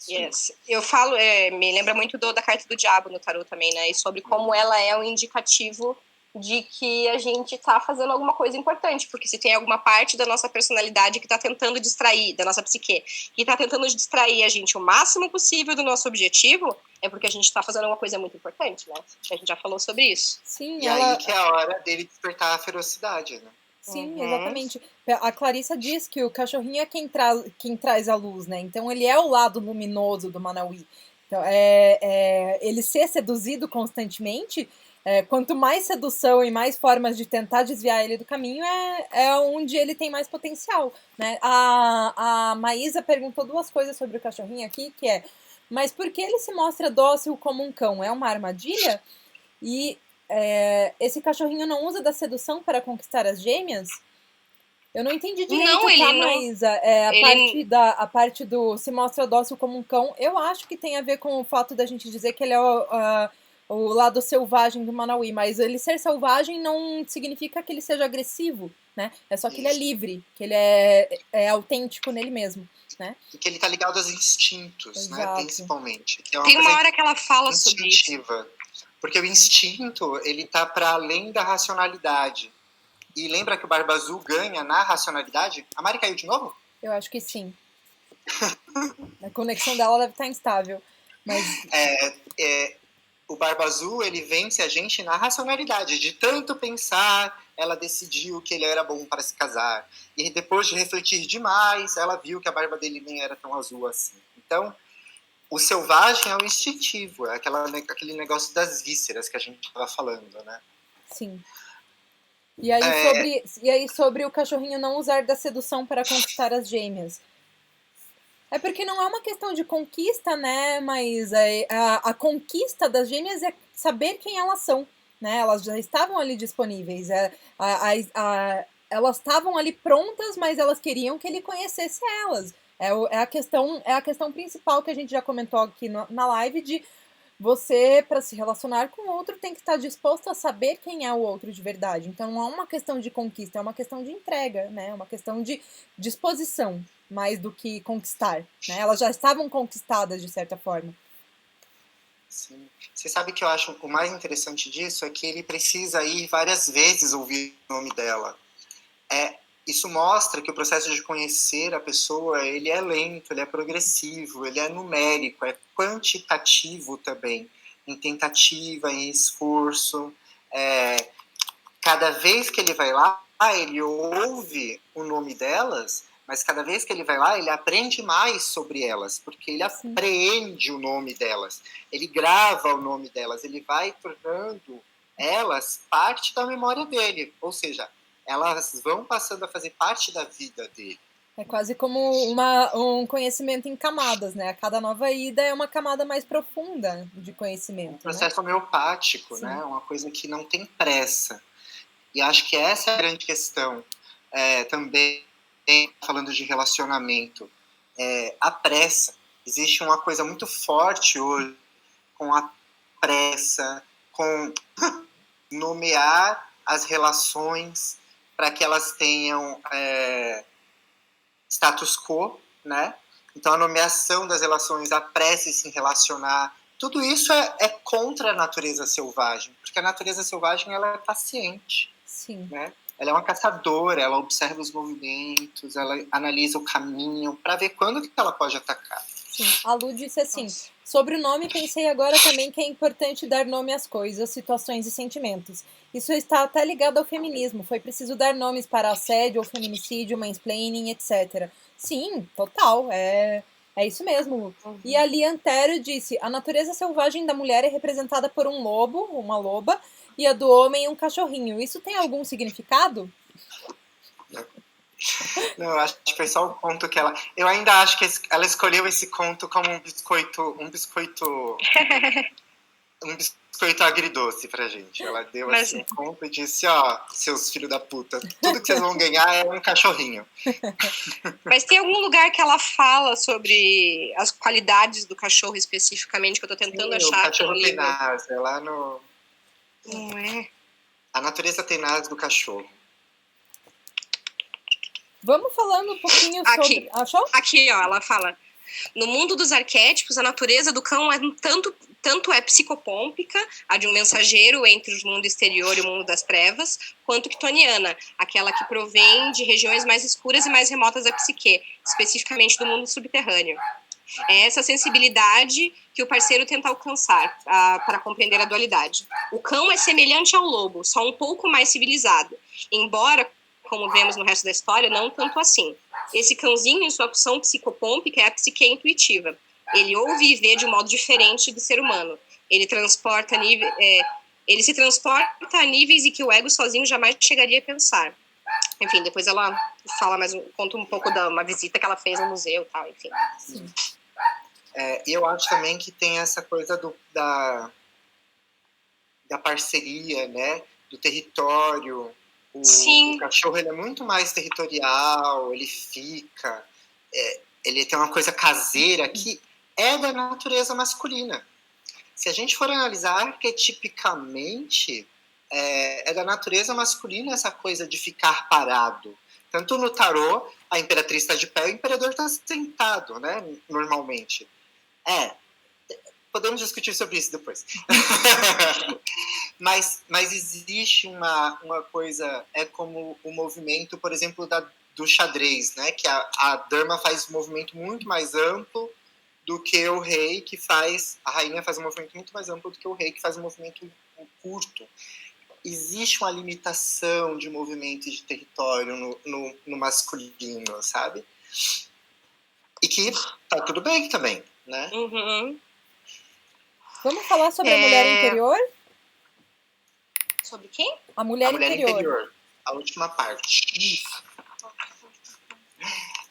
Yes. Eu falo, me lembra muito da carta do diabo no tarot também, né? E sobre como ela é um indicativo de que a gente tá fazendo alguma coisa importante, porque se tem alguma parte da nossa personalidade que tá tentando distrair, da nossa psique, que tá tentando distrair a gente o máximo possível do nosso objetivo, é porque a gente tá fazendo alguma coisa muito importante, né? A gente já falou sobre isso. Sim, E aí que é a hora dele despertar a ferocidade, né? Sim, exatamente. A Clarissa diz que o cachorrinho é quem traz a luz, né? Então ele é o lado luminoso do Manauí. Então, ele ser seduzido constantemente, quanto mais sedução e mais formas de tentar desviar ele do caminho, é onde ele tem mais potencial, né? A Maísa perguntou 2 coisas sobre o cachorrinho aqui, que é: mas por que ele se mostra dócil como um cão? É uma armadilha? E esse cachorrinho não usa da sedução para conquistar as gêmeas? Eu não entendi direito, Não, tá, ele não- Maísa? A parte do se mostra dócil como um cão, eu acho que tem a ver com o fato da gente dizer que ele é o lado selvagem do Manauí, mas ele ser selvagem não significa que ele seja agressivo, né? É só que ele é livre, que ele é autêntico nele mesmo, né? E que ele tá ligado aos instintos, né? Exato. Principalmente. Que é Tem uma coisa hora que ela fala sobre isso. instintiva. Porque o instinto, ele tá para além da racionalidade. E lembra que o Barba Azul ganha na racionalidade? A Mari caiu de novo? Eu acho que sim. A conexão dela deve estar instável. Mas O Barba Azul, ele vence a gente na racionalidade. De tanto pensar, ela decidiu que ele era bom para se casar. E depois de refletir demais, ela viu que a barba dele nem era tão azul assim. Então, o selvagem é o instintivo. É aquele negócio das vísceras que a gente estava falando, né? sim. E aí sobre o cachorrinho não usar da sedução para conquistar as gêmeas. É porque não é uma questão de conquista, né? Mas a conquista das gêmeas é saber quem elas são, né? Elas já estavam ali disponíveis. Elas estavam ali prontas, mas elas queriam que ele conhecesse elas. É a questão principal que a gente já comentou aqui na live de você, para se relacionar com o outro, tem que estar disposto a saber quem é o outro de verdade. Então, não é uma questão de conquista, é uma questão de entrega, né? É uma questão de disposição, mais do que conquistar, né? Elas já estavam conquistadas, de certa forma. Sim. Você sabe que eu acho o mais interessante disso é que ele precisa ir várias vezes ouvir o nome dela. Isso mostra que o processo de conhecer a pessoa, ele é lento, ele é progressivo, ele é numérico, é quantitativo também, em tentativa, em esforço. Cada vez que ele vai lá, ele ouve o nome delas, mas cada vez que ele vai lá, ele aprende mais sobre elas, porque ele apreende o nome delas, ele grava o nome delas, ele vai tornando elas parte da memória dele, ou seja, elas vão passando a fazer parte da vida dele. É quase como um conhecimento em camadas, né? A cada nova ida é uma camada mais profunda de conhecimento. Um processo homeopático, Sim. né? Uma coisa que não tem pressa. E acho que essa é a grande questão. Também, falando de relacionamento, a pressa. Existe uma coisa muito forte hoje com a pressa, com nomear as relações para que elas tenham status quo, né? Então, a nomeação das relações, a pressa em se relacionar, tudo isso é contra a natureza selvagem, porque a natureza selvagem, ela é paciente. Sim. Né? Ela é uma caçadora, ela observa os movimentos, ela analisa o caminho para ver quando que ela pode atacar. Sim, a Lu disse assim: sobre o nome, pensei agora também que é importante dar nome às coisas, situações e sentimentos. Isso está até ligado ao feminismo. Foi preciso dar nomes para assédio ou feminicídio, mansplaining, etc. Sim, total. É isso mesmo. E a Lia Antero disse: a natureza selvagem da mulher é representada por um lobo, uma loba, e a do homem um cachorrinho. Isso tem algum significado? Não, eu acho que foi só o conto que ela... Eu ainda acho que ela escolheu esse conto como um biscoito agridoce pra gente. Ela deu assim um conto e disse, seus filhos da puta, tudo que vocês vão ganhar é um cachorrinho. Mas tem algum lugar que ela fala sobre as qualidades do cachorro especificamente, que eu tô tentando achar. O cachorro tenaz, é lá no... Não é? A natureza tenaz do cachorro. Vamos falando um pouquinho sobre... Achou? Aqui, ela fala... No mundo dos arquétipos, a natureza do cão é tanto é psicopômpica, a de um mensageiro entre o mundo exterior e o mundo das trevas, quanto quitoniana, aquela que provém de regiões mais escuras e mais remotas da psique, especificamente do mundo subterrâneo. É essa sensibilidade que o parceiro tenta alcançar para compreender a dualidade. O cão é semelhante ao lobo, só um pouco mais civilizado, embora, como vemos no resto da história, não tanto assim. Esse cãozinho, em sua opção psicopômpica, é a psique intuitiva. Ele ouve e vê de um modo diferente do ser humano. Ele se transporta a níveis em que o ego sozinho jamais chegaria a pensar. Enfim, depois ela fala conta um pouco de uma visita que ela fez ao museu e tal, enfim. Sim. E eu acho também que tem essa coisa da parceria, né? Do território. O cachorro, ele é muito mais territorial, ele fica... ele tem uma coisa caseira que é da natureza masculina. Se a gente for analisar arquetipicamente, é da natureza masculina essa coisa de ficar parado. Tanto no tarô, a imperatriz está de pé, o imperador está sentado, né? Normalmente. Podemos discutir sobre isso depois. mas existe uma coisa, é como o movimento, por exemplo, do xadrez, né? Que a dama faz um movimento muito mais amplo do que o rei, que faz... A rainha faz um movimento muito mais amplo do que o rei, que faz um movimento curto. Existe uma limitação de movimento e de território no masculino, sabe? E que tá tudo bem também, né? Uhum. Vamos falar sobre a mulher interior? Sobre quem? A mulher interior. A última parte.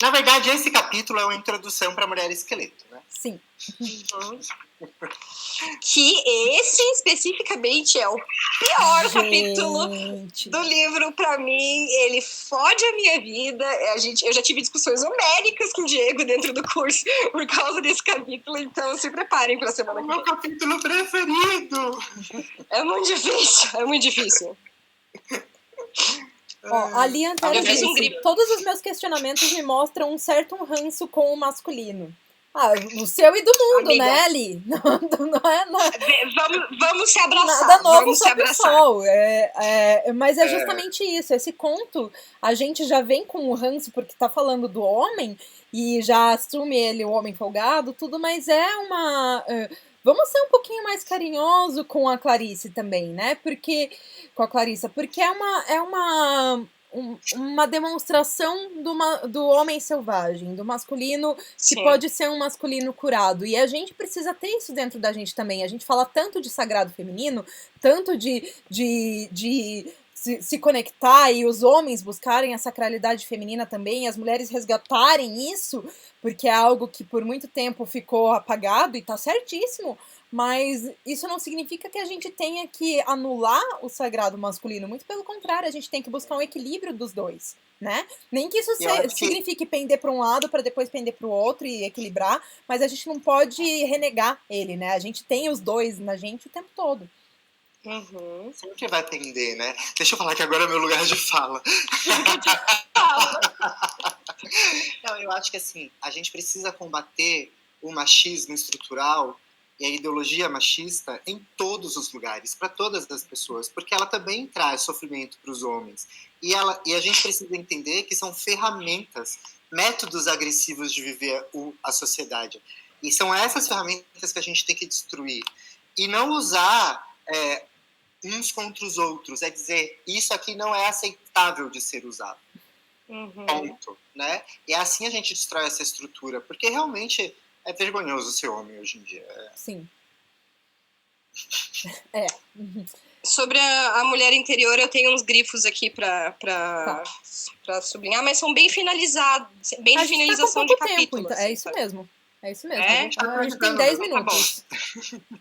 Na verdade, esse capítulo é uma introdução para a mulher esqueleto, né? Sim. Uhum. Que esse especificamente é o pior capítulo do livro pra mim. Ele fode a minha vida. Eu já tive discussões homéricas com o Diego dentro do curso por causa desse capítulo, então se preparem pra semana que vem. É o meu capítulo preferido! É muito difícil. A Lia Antero disse, todos os meus questionamentos me mostram um certo ranço com o masculino. O seu e do mundo, amiga, né, Li? Não vamos se abraçar. Nada novo vamos sobre o sol. Mas é justamente isso. Esse conto, a gente já vem com o ranço porque tá falando do homem e já assume ele o homem folgado, tudo, mas é uma... Vamos ser um pouquinho mais carinhoso com a Clarice também, né? Porque é uma demonstração do homem selvagem, do masculino, que pode ser um masculino curado. E a gente precisa ter isso dentro da gente também. A gente fala tanto de sagrado feminino, tanto de se conectar e os homens buscarem a sacralidade feminina também, as mulheres resgatarem isso, porque é algo que por muito tempo ficou apagado e tá certíssimo, mas isso não significa que a gente tenha que anular o sagrado masculino, muito pelo contrário, a gente tem que buscar um equilíbrio dos dois, né? Nem que isso signifique pender para um lado para depois pender para o outro e equilibrar, mas a gente não pode renegar ele, né? A gente tem os dois na gente o tempo todo. Uhum. Sempre vai pender, né? Deixa eu falar que agora é meu lugar de fala. Não, eu acho que assim, a gente precisa combater o machismo estrutural e a ideologia machista em todos os lugares, para todas as pessoas, porque ela também traz sofrimento para os homens. E a gente precisa entender que são ferramentas, métodos agressivos de viver a sociedade. E são essas ferramentas que a gente tem que destruir. E não usar uns contra os outros, é dizer, isso aqui não é aceitável de ser usado. Uhum. Ponto, né? E assim a gente destrói essa estrutura, porque realmente é vergonhoso ser homem hoje em dia. Sim. Sobre a mulher interior, eu tenho uns grifos aqui pra sublinhar, mas são bem finalizados, bem de finalização de capítulo. Então. É isso mesmo. É isso mesmo. É? A gente tem 10 minutos. Tá bom.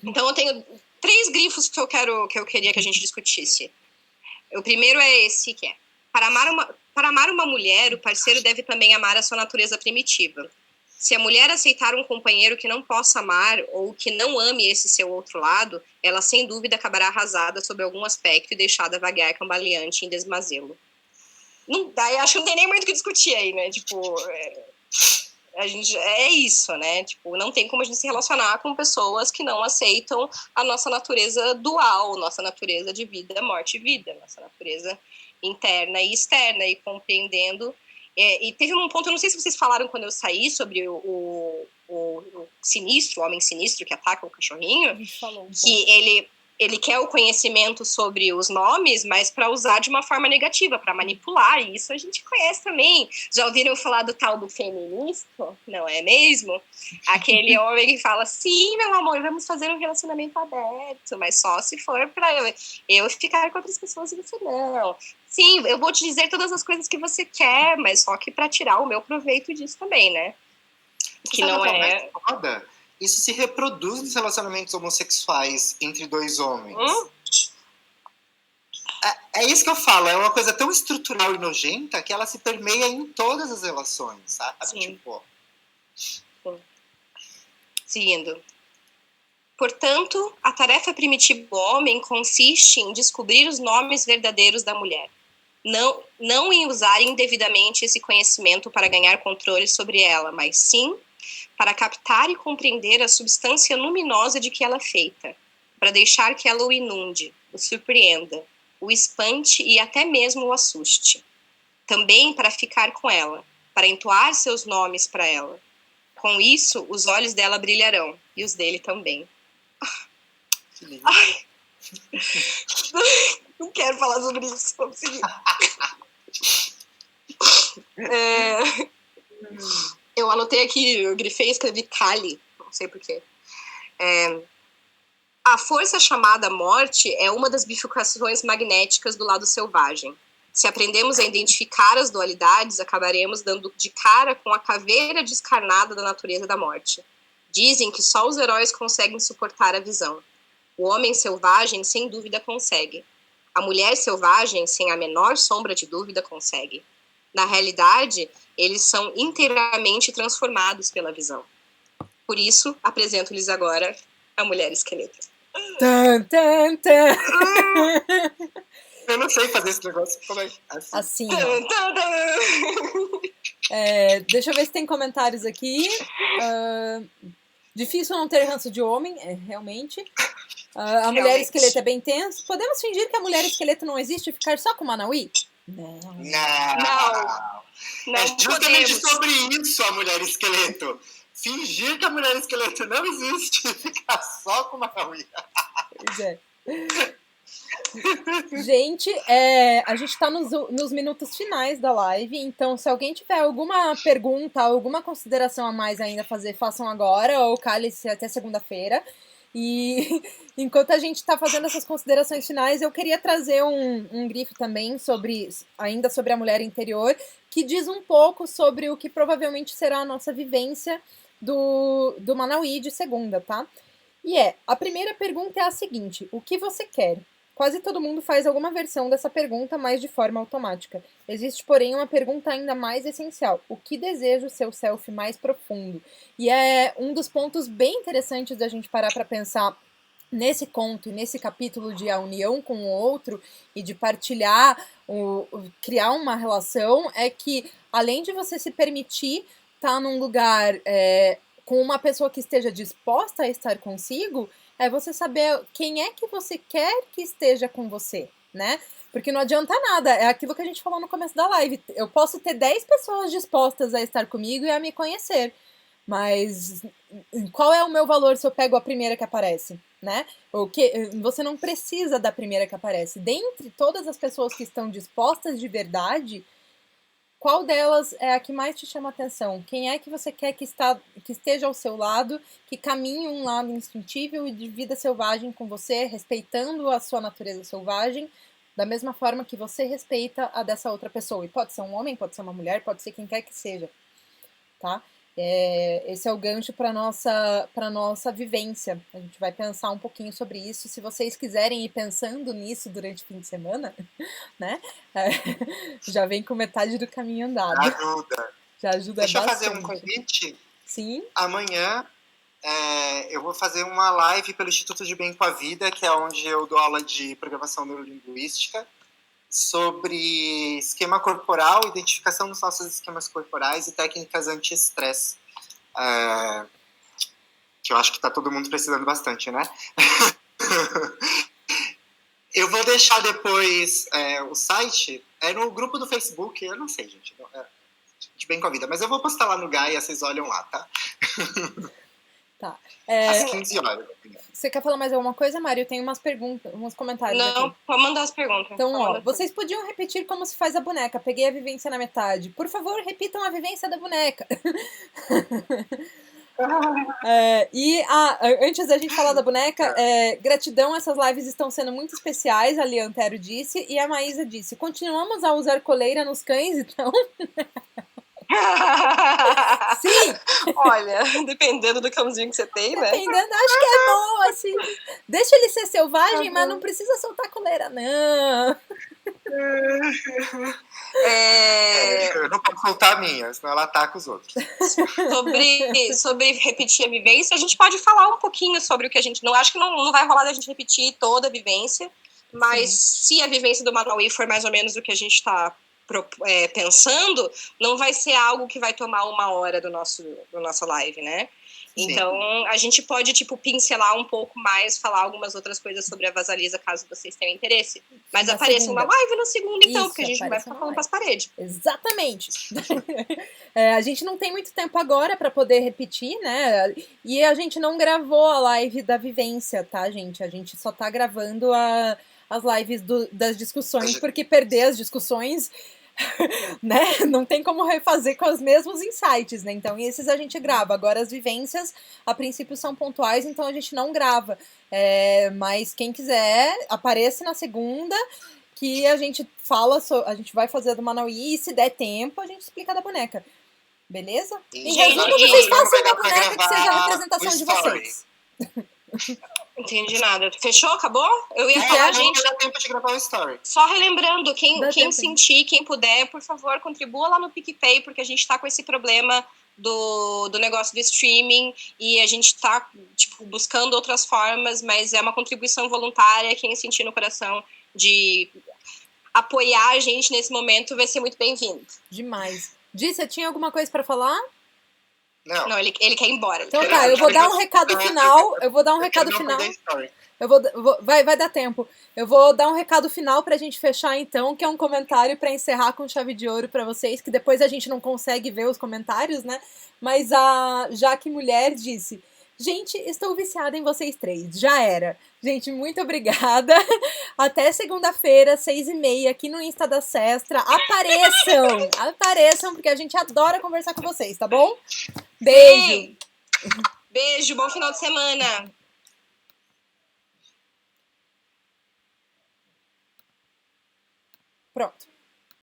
Então eu tenho 3 grifos que eu queria que a gente discutisse. O primeiro é esse, que é: para amar uma mulher, o parceiro deve também amar a sua natureza primitiva. Se a mulher aceitar um companheiro que não possa amar ou que não ame esse seu outro lado, ela sem dúvida acabará arrasada sob algum aspecto e deixada vaguear cambaleante em desmazelo. Daí acho que não tem nem muito o que discutir aí, né? Tipo, a gente, é isso, né? Tipo, não tem como a gente se relacionar com pessoas que não aceitam a nossa natureza dual, nossa natureza de vida, morte e vida, nossa natureza interna e externa, e compreendendo. E teve um ponto, eu não sei se vocês falaram quando eu saí, sobre o sinistro, o homem sinistro que ataca o cachorrinho, que ele quer o conhecimento sobre os nomes, mas para usar de uma forma negativa, para manipular, e isso a gente conhece também. Já ouviram falar do tal do feminista? Não é mesmo? Aquele homem que fala, sim, meu amor, vamos fazer um relacionamento aberto, mas só se for para eu ficar com outras pessoas e você não. Sim, eu vou te dizer todas as coisas que você quer, mas só que para tirar o meu proveito disso também, né? Que não é... Isso se reproduz nos relacionamentos homossexuais entre 2 homens. É isso que eu falo, é uma coisa tão estrutural e nojenta que ela se permeia em todas as relações, sabe? Sim. Tipo... Seguindo. Portanto, a tarefa primitiva do homem consiste em descobrir os nomes verdadeiros da mulher. Não em usar indevidamente esse conhecimento para ganhar controle sobre ela, mas sim para captar e compreender a substância luminosa de que ela é feita, para deixar que ela o inunde, o surpreenda, o espante e até mesmo o assuste. Também para ficar com ela, para entoar seus nomes para ela. Com isso, os olhos dela brilharão, e os dele também. Ai. Não quero falar sobre isso, vamos seguir. Eu anotei aqui, eu grifei e escrevi Kali, não sei porquê. A força chamada morte é uma das bifurcações magnéticas do lado selvagem. Se aprendemos a identificar as dualidades, acabaremos dando de cara com a caveira descarnada da natureza da morte. Dizem que só os heróis conseguem suportar a visão. O homem selvagem, sem dúvida, consegue. A mulher selvagem, sem a menor sombra de dúvida, consegue. Na realidade, eles são inteiramente transformados pela visão. Por isso, apresento-lhes agora a mulher esqueleto. Tum, tum, tum. Eu não sei fazer esse negócio. Como é? Assim. Deixa eu ver se tem comentários aqui. Difícil não ter ranço de homem, realmente. A mulher esqueleto é bem tenso. Podemos fingir que a mulher esqueleto não existe e ficar só com o Manauí? Não. Não É justamente podemos. sobre isso a mulher esqueleto. Fingir que a mulher esqueleto não existe e ficar só com uma Manauí. Pois é. Gente, a gente tá nos minutos finais da live, então se alguém tiver alguma pergunta, alguma consideração a mais ainda a fazer, façam agora, ou cale-se até segunda-feira. E enquanto a gente tá fazendo essas considerações finais, eu queria trazer um grifo também ainda sobre a mulher interior, que diz um pouco sobre o que provavelmente será a nossa vivência do Manauí de segunda, tá? E a primeira pergunta é a seguinte: o que você quer? Quase todo mundo faz alguma versão dessa pergunta, mas de forma automática. Existe, porém, uma pergunta ainda mais essencial. O que deseja o seu self mais profundo? E é um dos pontos bem interessantes da gente parar para pensar nesse conto, nesse capítulo de a união com o outro e de partilhar, criar uma relação, é que, além de você se permitir estar num lugar com uma pessoa que esteja disposta a estar consigo, é você saber quem é que você quer que esteja com você, né? Porque não adianta nada, é aquilo que a gente falou no começo da live. Eu posso ter 10 pessoas dispostas a estar comigo e a me conhecer, mas qual é o meu valor se eu pego a primeira que aparece, né? Você não precisa da primeira que aparece. Dentre todas as pessoas que estão dispostas de verdade, qual delas é a que mais te chama atenção? Quem é que você quer que esteja ao seu lado, que caminhe um lado instintivo e de vida selvagem com você, respeitando a sua natureza selvagem, da mesma forma que você respeita a dessa outra pessoa. E pode ser um homem, pode ser uma mulher, pode ser quem quer que seja, tá? Esse é o gancho para nossa vivência. A gente vai pensar um pouquinho sobre isso. Se vocês quiserem ir pensando nisso durante o fim de semana, né? Já vem com metade do caminho andado. Ajuda. Já ajuda Deixa bastante. eu fazer um convite. Sim. Amanhã eu vou fazer uma live pelo Instituto de Bem com a Vida, que é onde eu dou aula de programação neurolinguística, sobre esquema corporal, identificação dos nossos esquemas corporais e técnicas anti-estresse. Que eu acho que está todo mundo precisando bastante, né? Eu vou deixar depois o site, no grupo do Facebook, eu não sei, gente, de Bem com a Vida, mas eu vou postar lá no Gaia, vocês olham lá, tá? Tá. Às 15 horas. Você quer falar mais alguma coisa, Mário? Tem umas perguntas, uns comentários Não, aqui. pode mandar as perguntas. Então, vocês podiam repetir como se faz a boneca. Peguei a vivência na metade. Por favor, repitam a vivência da boneca. Antes da gente falar da boneca, gratidão, essas lives estão sendo muito especiais, a Lia Antero disse, e a Maísa disse, continuamos a usar coleira nos cães, então... Sim! Olha, dependendo do cãozinho que você tem, né? Dependendo, acho que é bom, assim. Deixa ele ser selvagem, mas não precisa soltar coleira, não. Eu não posso soltar a minha, senão ela ataca os outros. Sobre repetir a vivência, a gente pode falar um pouquinho sobre o que a gente... Não acho que não vai rolar da gente repetir toda a vivência, mas se a vivência do Manauí for mais ou menos o que a gente está pensando, não vai ser algo que vai tomar 1 hora do nosso live, né? Sim. Então, a gente pode, pincelar um pouco mais, falar algumas outras coisas sobre a Vasalisa, caso vocês tenham interesse. Mas apareça uma live na segunda, então, porque a gente não vai ficar falando para as paredes. Exatamente. A gente não tem muito tempo agora para poder repetir, né? E a gente não gravou a live da vivência, tá, gente? A gente só tá gravando as lives das discussões, porque perder as discussões... né? Não tem como refazer com os mesmos insights, né? Então, esses a gente grava. Agora, as vivências, a princípio, são pontuais, então a gente não grava. Mas quem quiser, apareça na segunda, que a gente fala, a gente vai fazer a do Manauí, e se der tempo, a gente explica da boneca. Beleza? Em resumo, vocês façam da boneca que seja a representação de vocês. Entendi nada. Fechou? Acabou? Eu ia falar, gente... Não dá tempo de gravar o story. Só relembrando, quem sentir, quem puder, por favor, contribua lá no PicPay, porque a gente tá com esse problema do negócio do streaming e a gente tá, buscando outras formas, mas é uma contribuição voluntária. Quem sentir no coração de apoiar a gente nesse momento vai ser muito bem-vindo. Demais. Di, você tinha alguma coisa pra falar? Não, ele quer ir embora. Então tá, eu vou dar um recado final. Vai dar tempo. Eu vou dar um recado final pra gente fechar, então, que é um comentário pra encerrar com chave de ouro pra vocês, que depois a gente não consegue ver os comentários, né? Mas a Jaque Mulher disse: gente, estou viciada em vocês três. Já era. Gente, muito obrigada. Até segunda-feira, 6h30, aqui no Insta da Sestra. Apareçam, porque a gente adora conversar com vocês, tá bom? Beijo. Sim. Beijo, bom final de semana. Pronto.